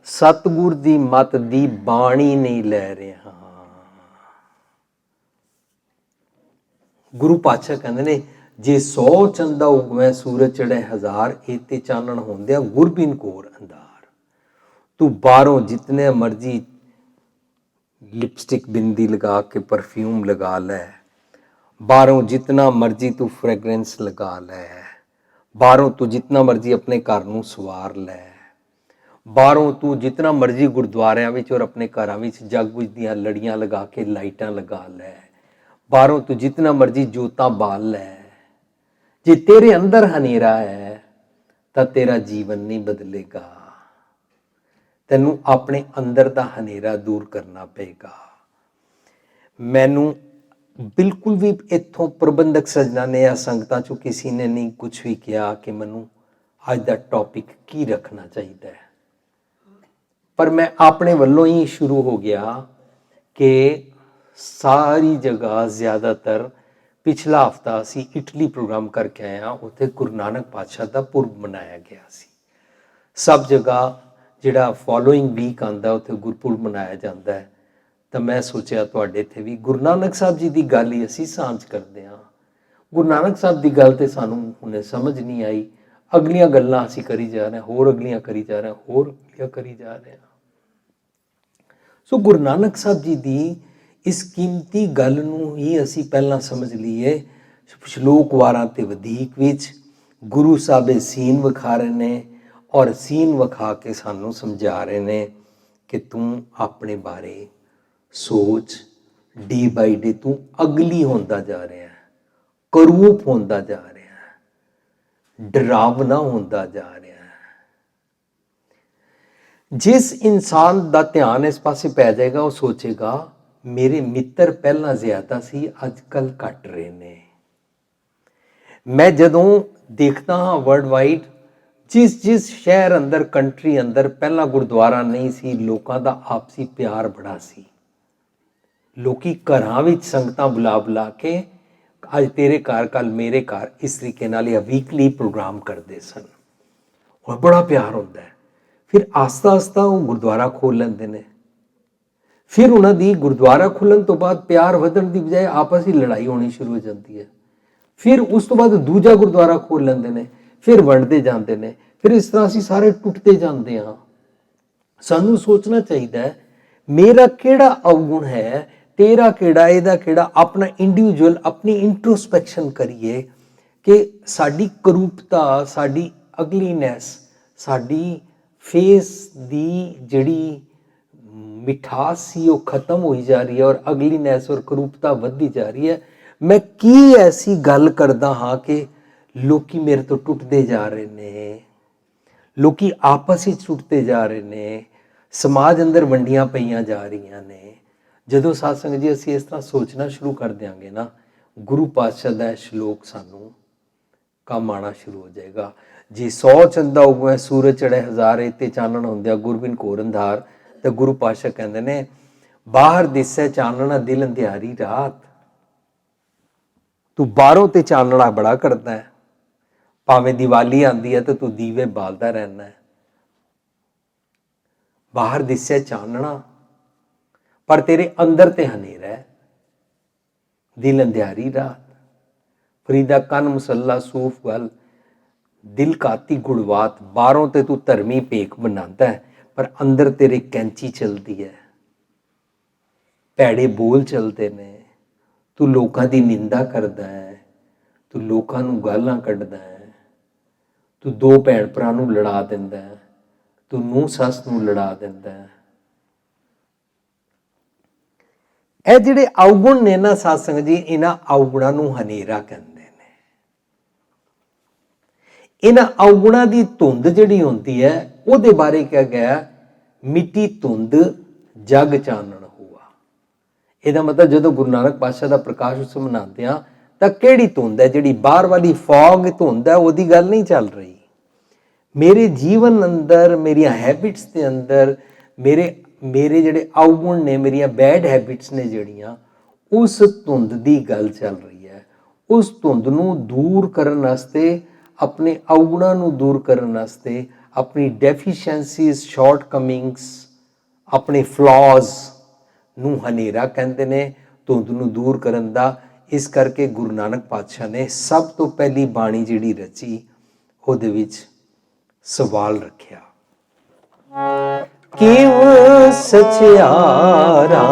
सतगुर दी मत दी बाणी नहीं लै रहे हाँ। गुरु पातशाह कहते ने, जे 100 चंदा उगवै सूरज चढ़े 1000, इते चानण होंदिया गुरबिन कोर अंधार। तू बाहरों जितने मर्जी लिपस्टिक बिंदी लगा के परफ्यूम लगा ले, बाहरों जितना मर्जी तू फ्रेगरेंस लगा ले, बाहरों तू जितना मर्जी अपने घर नूं सवार ले, बाहरों तू जितना मर्जी गुरुद्वारियां विच और अपने घरां विच जगबुझ दियां लड़ियां लगा के लाइटां लगा ले, बाहरों तू जितना मर्जी जोतां बाल ले, जे तेरे अंदर हनेरा है तां तेरा जीवन नहीं बदलेगा। तैनू अपने अंदर का हनेरा दूर करना पेगा। मैनू बिल्कुल भी इत्थों प्रबंधक सज्जना ने या संगतां चों किसी ने नहीं कुछ भी किया कि मैनू अज दा टॉपिक की रखना चाहिए है, पर मैं अपने वल्लों ही शुरू हो गया कि सारी जगह ज़्यादातर पिछला हफ्ता असी इटली प्रोग्राम करके आए हाँ, उत्थे गुरु नानक पातशाह का पुरब मनाया गया सी। सब जगह जिहड़ा फॉलोइंग वीक आंदा उत्थे गुरपुरब मनाया जाता है, तो मैं सोचा तुहाडे इत्थे भी गुरु नानक साहब जी की गल ही असीं सांझ करते हाँ। गुरु नानक साहब की गल तो सानूं हुणे समझ नहीं आई, अगलियां गल्लां असीं करी जा रहे हैं, होर अगलियां करी जा रहे हैं, होर अगलियां करी जा रहे हैं। सो गुरु नानक साहब जी की इस कीमती गल नूं ही असीं पहलां समझ लीए। श्लोक वारां ते वधीक विच गुरु साहब सीन विखा रहे ने और सीन विखा के सानू समझा रहे ने कि तू अपने बारे सोच, डे बाई डे तू अगली होंदा जा रहा है, करूप होंदा जा रहा है, डरावना होंदा जा रहा है। जिस इंसान का ध्यान इस पासे पै जाएगा वो सोचेगा मेरे मित्र पहला ज्यादा सी, अजकल घट रहे ने। मैं जदों देखता हाँ वर्ल्ड वाइड, जिस जिस शहर अंदर कंट्री अंदर पहला गुरुद्वारा नहीं सी, लोगों का आपसी प्यार बड़ा सी, लोकी घरां विच संगतां बुला बुला के अज तेरे घर कल मेरे घर इस तरीके नाल या वीकली प्रोग्राम करते सन और बड़ा प्यार होंदा है। फिर आस्ता आस्ता वो गुरुद्वारा खोल लेंदे ने, फिर उन्हां दी गुरुद्वारा खुलण तो बाद प्यार वधण दी बजाय आपस ही लड़ाई होनी शुरू हो जाती है। फिर उस तो बाद दूजा गुरुद्वारा खोल लेंदे ने, फिर वंडते जाते हैं, फिर इस तरह असीं सारे टुटते जाते हाँ। सानू सोचना चाहिए मेरा केड़ा अवगुण है, तेरा केड़ा, एदा केड़ा, अपना इंडिविजुअल अपनी इंट्रोस्पैक्शन करिए कि साडी करूपता, साडी अगलीनैस, साडी फेस दी जिहड़ी मिठास सी वो खत्म होई जा रही है और अगलीनैस और करूपता वधदी जा रही है। मैं की ऐसी गल करदा हाँ कि लोकी मेरे तो टुटते जा रहे ने, लोकी आपस में टुटते जा रहे ने, ਸਮਾਜ ਅੰਦਰ ਵੰਡੀਆਂ ਪਈਆਂ ਜਾ ਰਹੀਆਂ ਨੇ। ਜਦੋਂ ਸਾਧ ਸੰਗਤ ਜੀ ਅਸੀਂ ਇਸ ਤਰ੍ਹਾਂ ਸੋਚਣਾ ਸ਼ੁਰੂ ਕਰ ਦਿਆਂਗੇ ਨਾ, ਗੁਰੂ ਪਾਤਸ਼ਾਹ ਦਾ ਸ਼ਲੋਕ ਸਾਨੂੰ ਕੰਮ ਆਉਣਾ ਸ਼ੁਰੂ ਹੋ ਜਾਏਗਾ। ਜੇ 100 ਚੰਦਾ ਉਗਵੇ ਸੂਰਜ ਚੜ੍ਹੇ ਹਜ਼ਾਰੇ ਤੇ ਚਾਨਣ ਹੁੰਦਿਆ ਗੁਰਬਿਨ ਘੋਰ ਅੰਧਾਰ। ਤੇ ਗੁਰੂ ਪਾਤਸ਼ਾਹ ਕਹਿੰਦੇ ਨੇ ਬਾਹਰ ਦਿਸੈ ਚਾਨਣਾ ਦਿਲ ਅੰਧਿਆਰੀ ਰਾਤ। ਤੂੰ ਬਾਹਰੋਂ ਤੇ ਚਾਨਣਾ ਬੜਾ ਕਰਦਾ ਹੈ, ਭਾਵੇਂ ਦੀਵਾਲੀ ਆਉਂਦੀ ਹੈ ਤੇ ਤੂੰ ਦੀਵੇ ਬਾਲਦਾ ਰਹਿਣਾ ਹੈ। ਬਾਹਰ ਦਿਸੈ ਚਾਨਣਾ ਪਰ ਤੇਰੇ ਅੰਦਰ ਤੇ ਹਨੇਰਾ ਹੈ, ਦਿਲ ਅੰਧਿਆਰੀ ਰਾਤ। ਫਰੀਦਾ ਕੰਨ ਮੁਸੱਲਾ ਸੂਫ ਗਲ ਦਿਲ ਕਾਤੀ ਗੁੜਵਾਤ। ਬਾਹਰੋਂ ਤੇ ਤੂੰ ਧਰਮੀ ਭੇਖ ਬਣਾਉਂਦਾ ਹੈ ਪਰ ਅੰਦਰ ਤੇਰੇ ਕੈਂਚੀ ਚਲਦੀ ਹੈ, ਭੈੜੇ ਬੋਲ ਚਲਦੇ ਨੇ। ਤੂੰ ਲੋਕਾਂ ਦੀ ਨਿੰਦਾ ਕਰਦਾ ਹੈ, ਤੂੰ ਲੋਕਾਂ ਨੂੰ ਗਾਲਾਂ ਕੱਢਦਾ ਹੈ, ਤੂੰ ਦੋ ਭੈਣ ਭਰਾ ਨੂੰ ਲੜਾ ਦਿੰਦਾ ਹੈ, ਤੂੰ ਨੂੰਹ ਸੱਸ ਨੂੰ ਲੜਾ ਦਿੰਦਾ ਹੈ। ਇਹ ਜਿਹੜੇ ਅਵਗੁਣ ਨੇ ਨਾ ਸਾਧ ਸੰਗਤ ਜੀ, ਇਹਨਾਂ ਅਵਗੁਣਾਂ ਨੂੰ ਹਨੇਰਾ ਕਹਿੰਦੇ ਨੇ। ਇਹਨਾਂ ਅਵਗੁਣਾਂ ਦੀ ਧੁੰਦ ਜਿਹੜੀ ਹੁੰਦੀ ਹੈ ਉਹਦੇ ਬਾਰੇ ਕਿਹਾ ਗਿਆ ਮਿੱਟੀ ਧੁੰਦ ਜਗ ਚਾਨਣ ਹੋਆ। ਇਹਦਾ ਮਤਲਬ ਜਦੋਂ ਗੁਰੂ ਨਾਨਕ ਪਾਤਸ਼ਾਹ ਦਾ ਪ੍ਰਕਾਸ਼ ਉਤਸਵ ਮਨਾਉਂਦੇ ਆ ਤਾਂ ਕਿਹੜੀ ਧੁੰਦ ਹੈ? ਜਿਹੜੀ ਬਾਹਰ ਵਾਲੀ ਫੌਗ ਧੁੰਦ ਹੈ ਉਹਦੀ ਗੱਲ ਨਹੀਂ ਚੱਲ ਰਹੀ। ਮੇਰੇ ਜੀਵਨ ਅੰਦਰ, ਮੇਰੀਆਂ ਹੈਬਿਟਸ ਦੇ ਅੰਦਰ ਮੇਰੇ ਜਿਹੜੇ ਅਵਗੁਣ ਨੇ, ਮੇਰੀਆਂ ਬੈਡ ਹੈਬਿਟਸ ਨੇ ਜਿਹੜੀਆਂ, ਉਸ ਧੁੰਦ ਦੀ ਗੱਲ ਚੱਲ ਰਹੀ ਹੈ। ਉਸ ਧੁੰਦ ਨੂੰ ਦੂਰ ਕਰਨ ਵਾਸਤੇ, ਆਪਣੇ ਅਵਗੁਣਾਂ ਨੂੰ ਦੂਰ ਕਰਨ ਵਾਸਤੇ, ਆਪਣੀ ਡੈਫੀਸ਼ੀਐਂਸੀਜ਼, ਸ਼ਾਰਟਕਮਿੰਗਸ, ਆਪਣੇ ਫਲॉज ਨੂੰ ਹਨੇਰਾ ਕਹਿੰਦੇ ਨੇ, ਧੁੰਦ ਨੂੰ ਦੂਰ ਕਰਨ ਦਾ। ਇਸ ਕਰਕੇ ਗੁਰੂ ਨਾਨਕ ਪਾਤਸ਼ਾਹ ਨੇ ਸਭ ਤੋਂ ਪਹਿਲੀ ਬਾਣੀ ਜਿਹੜੀ ਰਚੀ ਉਹਦੇ ਵਿੱਚ ਸਵਾਲ ਰੱਖਿਆ, ਕਿਵ ਸਚਿਆਰਾ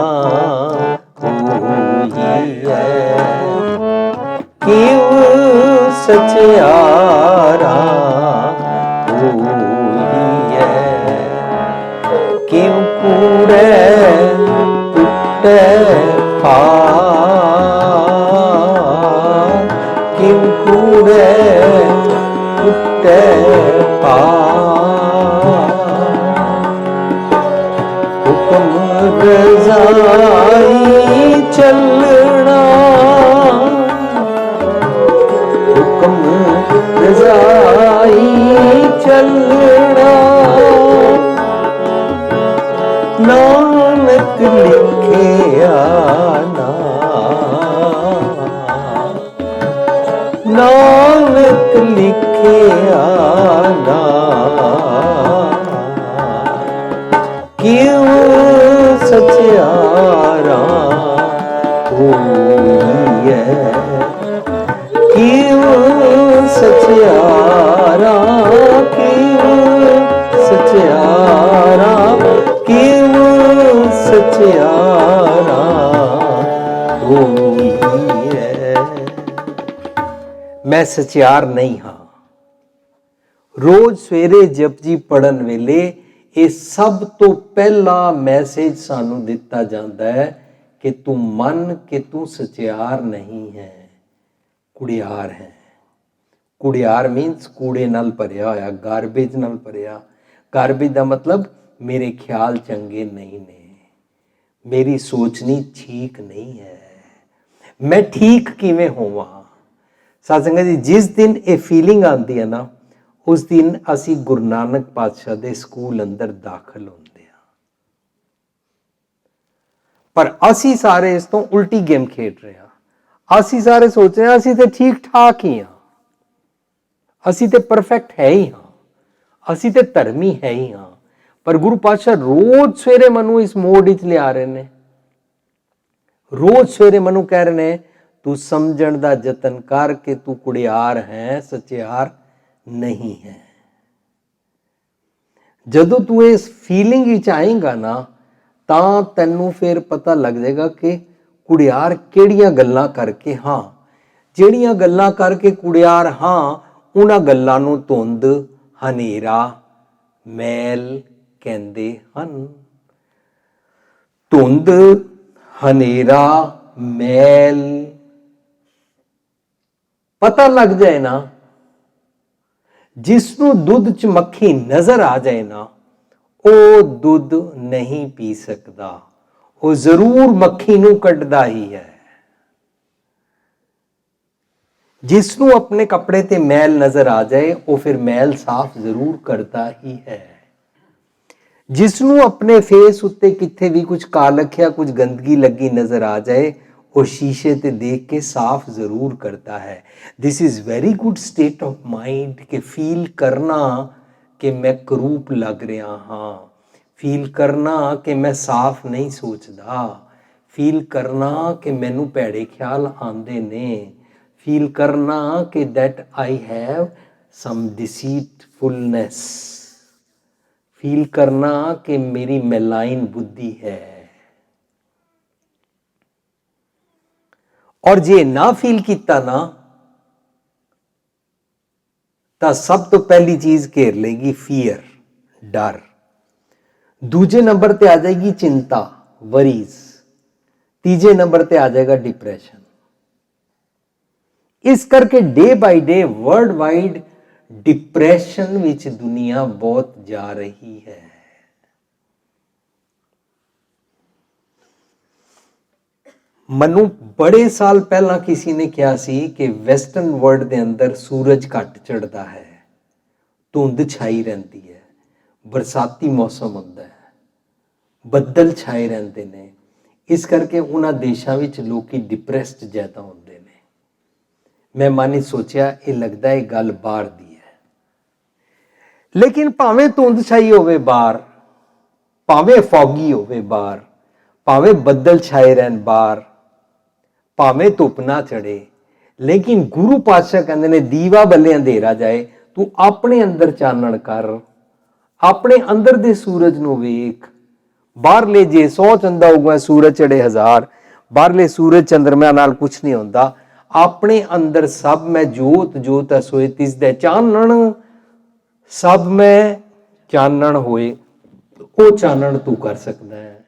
ਹੋਈਐ, ਕਿਵ ਸਚਿਆਰਾ ਹੋਈਐ, ਕਿਵ ਕੂੜੈ ਟੁੱਟੈ ਪਾਰ, ਕਿਵ ਕੂੜੈ ਟੁੱਟੈ ਪਾਰ, ਹੁਕਮ ਰਜ਼ਾਈ ਚੱਲਣਾ, ਹੁਕਮ ਰਜ਼ਾਈ ਚੱਲਣਾ, ਨਾਨਕ ਲਿਖਿਆ ਨਾਨਕ ਲਿਖਿਆ ਨਾ, ਕਿਉ ਸਚਿਆਰਾ ਹੋਈਐ, ਕਿਉ ਸਚਿਆਰਾ, ਕਿਉ ਸਚਿਆਰਾ, ਕਿਉ ਸਚਿਆਰਾ ਹੋਈਐ। ਮੈਂ ਸਚਿਆਰ ਨਹੀਂ ਹਾਂ। ਰੋਜ਼ ਸਵੇਰੇ ਜਪਜੀ ਪੜ੍ਹਨ ਵੇਲੇ ਇਹ ਸਭ ਤੋਂ ਪਹਿਲਾ ਮੈਸੇਜ ਸਾਨੂੰ ਦਿੱਤਾ ਜਾਂਦਾ ਹੈ ਕਿ ਤੂੰ ਮੰਨ ਕਿ ਤੂੰ ਸਚਿਆਰ ਨਹੀਂ ਹੈ, ਕੁੜਿਆਰ ਹੈ। ਕੁੜਿਆਰ ਮੀਨਸ ਕੂੜੇ ਨਾਲ ਭਰਿਆ ਹੋਇਆ, ਗਾਰਬੇਜ ਨਾਲ ਭਰਿਆ। ਗਾਰਬੇਜ ਦਾ ਮਤਲਬ ਮੇਰੇ ਖਿਆਲ ਚੰਗੇ ਨਹੀਂ ਨੇ, ਮੇਰੀ ਸੋਚਣੀ ਠੀਕ ਨਹੀਂ ਹੈ, ਮੈਂ ਠੀਕ ਕਿਵੇਂ ਹੋਵਾਂ। ਸਾਧ ਸੰਗਤ ਜੀ, ਜਿਸ ਦਿਨ ਇਹ ਫੀਲਿੰਗ ਆਉਂਦੀ ਹੈ ਨਾ, ਉਸ ਦਿਨ ਅਸੀਂ ਗੁਰੂ ਨਾਨਕ ਪਾਤਸ਼ਾਹ ਦੇ ਸਕੂਲ ਅੰਦਰ ਦਾਖਲ ਹੁੰਦੇ ਹਾਂ। ਪਰ ਅਸੀਂ ਸਾਰੇ ਇਸ ਤੋਂ ਉਲਟੀ ਗੇਮ ਖੇਡ ਰਹੇ ਹਾਂ। ਅਸੀਂ ਸਾਰੇ ਸੋਚ ਰਹੇ ਹਾਂ ਅਸੀਂ ਤੇ ਠੀਕ ਠਾਕ ਹੀ ਹਾਂ, ਅਸੀਂ ਤੇ ਪਰਫੈਕਟ ਹੈ ਹੀ ਹਾਂ, ਅਸੀਂ ਤੇ ਧਰਮੀ ਹੈ ਹੀ ਹਾਂ। ਪਰ ਗੁਰੂ ਪਾਤਸ਼ਾਹ ਰੋਜ਼ ਸਵੇਰੇ ਮੈਨੂੰ ਇਸ ਮੋੜ ਵਿੱਚ ਲਿਆ ਰਹੇ ਨੇ। ਰੋਜ਼ ਸਵੇਰੇ ਮੈਨੂੰ ਕਹਿ ਰਹੇ ਨੇ ਤੂੰ ਸਮਝਣ ਦਾ ਯਤਨ ਕਰ ਕਿ ਤੂੰ ਕੁੜਿਆਰ ਹੈ, ਸਚਿਆਰ ਨਹੀਂ ਹੈ। ਜਦੋਂ ਤੂੰ ਇਸ ਫੀਲਿੰਗ ਵਿੱਚ ਆਏਗਾ ਨਾ, ਤਾਂ ਤੈਨੂੰ ਫਿਰ ਪਤਾ ਲੱਗ ਜਾਏਗਾ ਕਿ ਕੁੜਿਆਰ ਕਿਹੜੀਆਂ ਗੱਲਾਂ ਕਰਕੇ ਹਾਂ। ਜਿਹੜੀਆਂ ਗੱਲਾਂ ਕਰਕੇ ਕੁੜਿਆਰ ਹਾਂ, ਉਹਨਾਂ ਗੱਲਾਂ ਨੂੰ ਧੁੰਦ, ਹਨੇਰਾ, ਮੈਲ ਕਹਿੰਦੇ ਹਨ। ਧੁੰਦ, ਹਨੇਰਾ, ਮੈਲ ਪਤਾ ਲੱਗ ਜਾਏ ਨਾ, ਜਿਸ ਨੂੰ ਦੁੱਧ ਚ ਮੱਖੀ ਨਜ਼ਰ ਆ ਜਾਏ ਨਾ, ਉਹ ਦੁੱਧ ਨਹੀਂ ਪੀ ਸਕਦਾ, ਉਹ ਜ਼ਰੂਰ ਮੱਖੀ ਨੂੰ ਕੱਢਦਾ ਹੀ ਹੈ। ਜਿਸ ਨੂੰ ਆਪਣੇ ਕੱਪੜੇ ਤੇ ਮੈਲ ਨਜ਼ਰ ਆ ਜਾਏ ਉਹ ਫਿਰ ਮੈਲ ਸਾਫ਼ ਜ਼ਰੂਰ ਕਰਦਾ ਹੀ ਹੈ। ਜਿਸ ਨੂੰ ਆਪਣੇ ਫੇਸ ਉੱਤੇ ਕਿੱਥੇ ਵੀ ਕੁਝ ਕਾਲਖ ਜਾਂ ਕੁਝ ਗੰਦਗੀ ਲੱਗੀ ਨਜ਼ਰ ਆ ਜਾਏ ਉਹ ਸ਼ੀਸ਼ੇ ਤੇ ਦੇਖ ਕੇ ਸਾਫ਼ ਜ਼ਰੂਰ ਕਰਦਾ ਹੈ। This is very good state of mind ਕਿ ਫੀਲ ਕਰਨਾ ਕਿ ਮੈਂ ਕਰੂਪ ਲੱਗ ਰਿਹਾ ਹਾਂ, ਫੀਲ ਕਰਨਾ ਕਿ ਮੈਂ ਸਾਫ਼ ਨਹੀਂ ਸੋਚਦਾ, ਫੀਲ ਕਰਨਾ ਕਿ ਮੈਨੂੰ ਭੈੜੇ ਖਿਆਲ ਆਉਂਦੇ ਨੇ, ਫੀਲ ਕਰਨਾ ਕਿ that I have some deceitfulness, feel करना कि मेरी मैलाइन बुद्धि है। और जे ना फील किया ना तो सब तो पहली चीज घेर लेगी फियर, डर। दूजे नंबर ते आ जाएगी चिंता, वरीज। तीजे नंबर ते आ जाएगा डिप्रेशन। इस करके day by day worldwide depression which दुनिया बहुत जा रही है। मनु बड़े साल पहला किसी ने कहा सी कि वैसटर्न वर्ल्ड के अंदर सूरज घट चढ़ता है, धुंध छाई रहती है, बरसाती मौसम होता है, बदल छाए रहते हैं, इस करके उन्होंने देशों में लोग डिप्रैस्ड ज़्यादा होंगे ने। मैं मन ही सोचा ये लगता है गल बाहर दी है, लेकिन भावें धुंध छाई होवे बाहर, भावें फॉगी होवे बाहर, भावें बदल छाए रहन बाहर, भावें धुप ना चढ़े, लेकिन गुरु पातशाह कहते ने दीवा बल्ले अंधेरा जाए, तू अपने अंदर चानण कर, अपने अंदर दे सूरज नूं वेख। बाहरले जे 100 चंदा होगा सूरज चढ़े 1000, बाहरले सूरज चंद्रमा नाल कुछ नहीं होंदा। अपने अंदर सब में जोत जोत सोए तिस दे चानण, सब में चानण होए, वो चानण तू कर सकता है।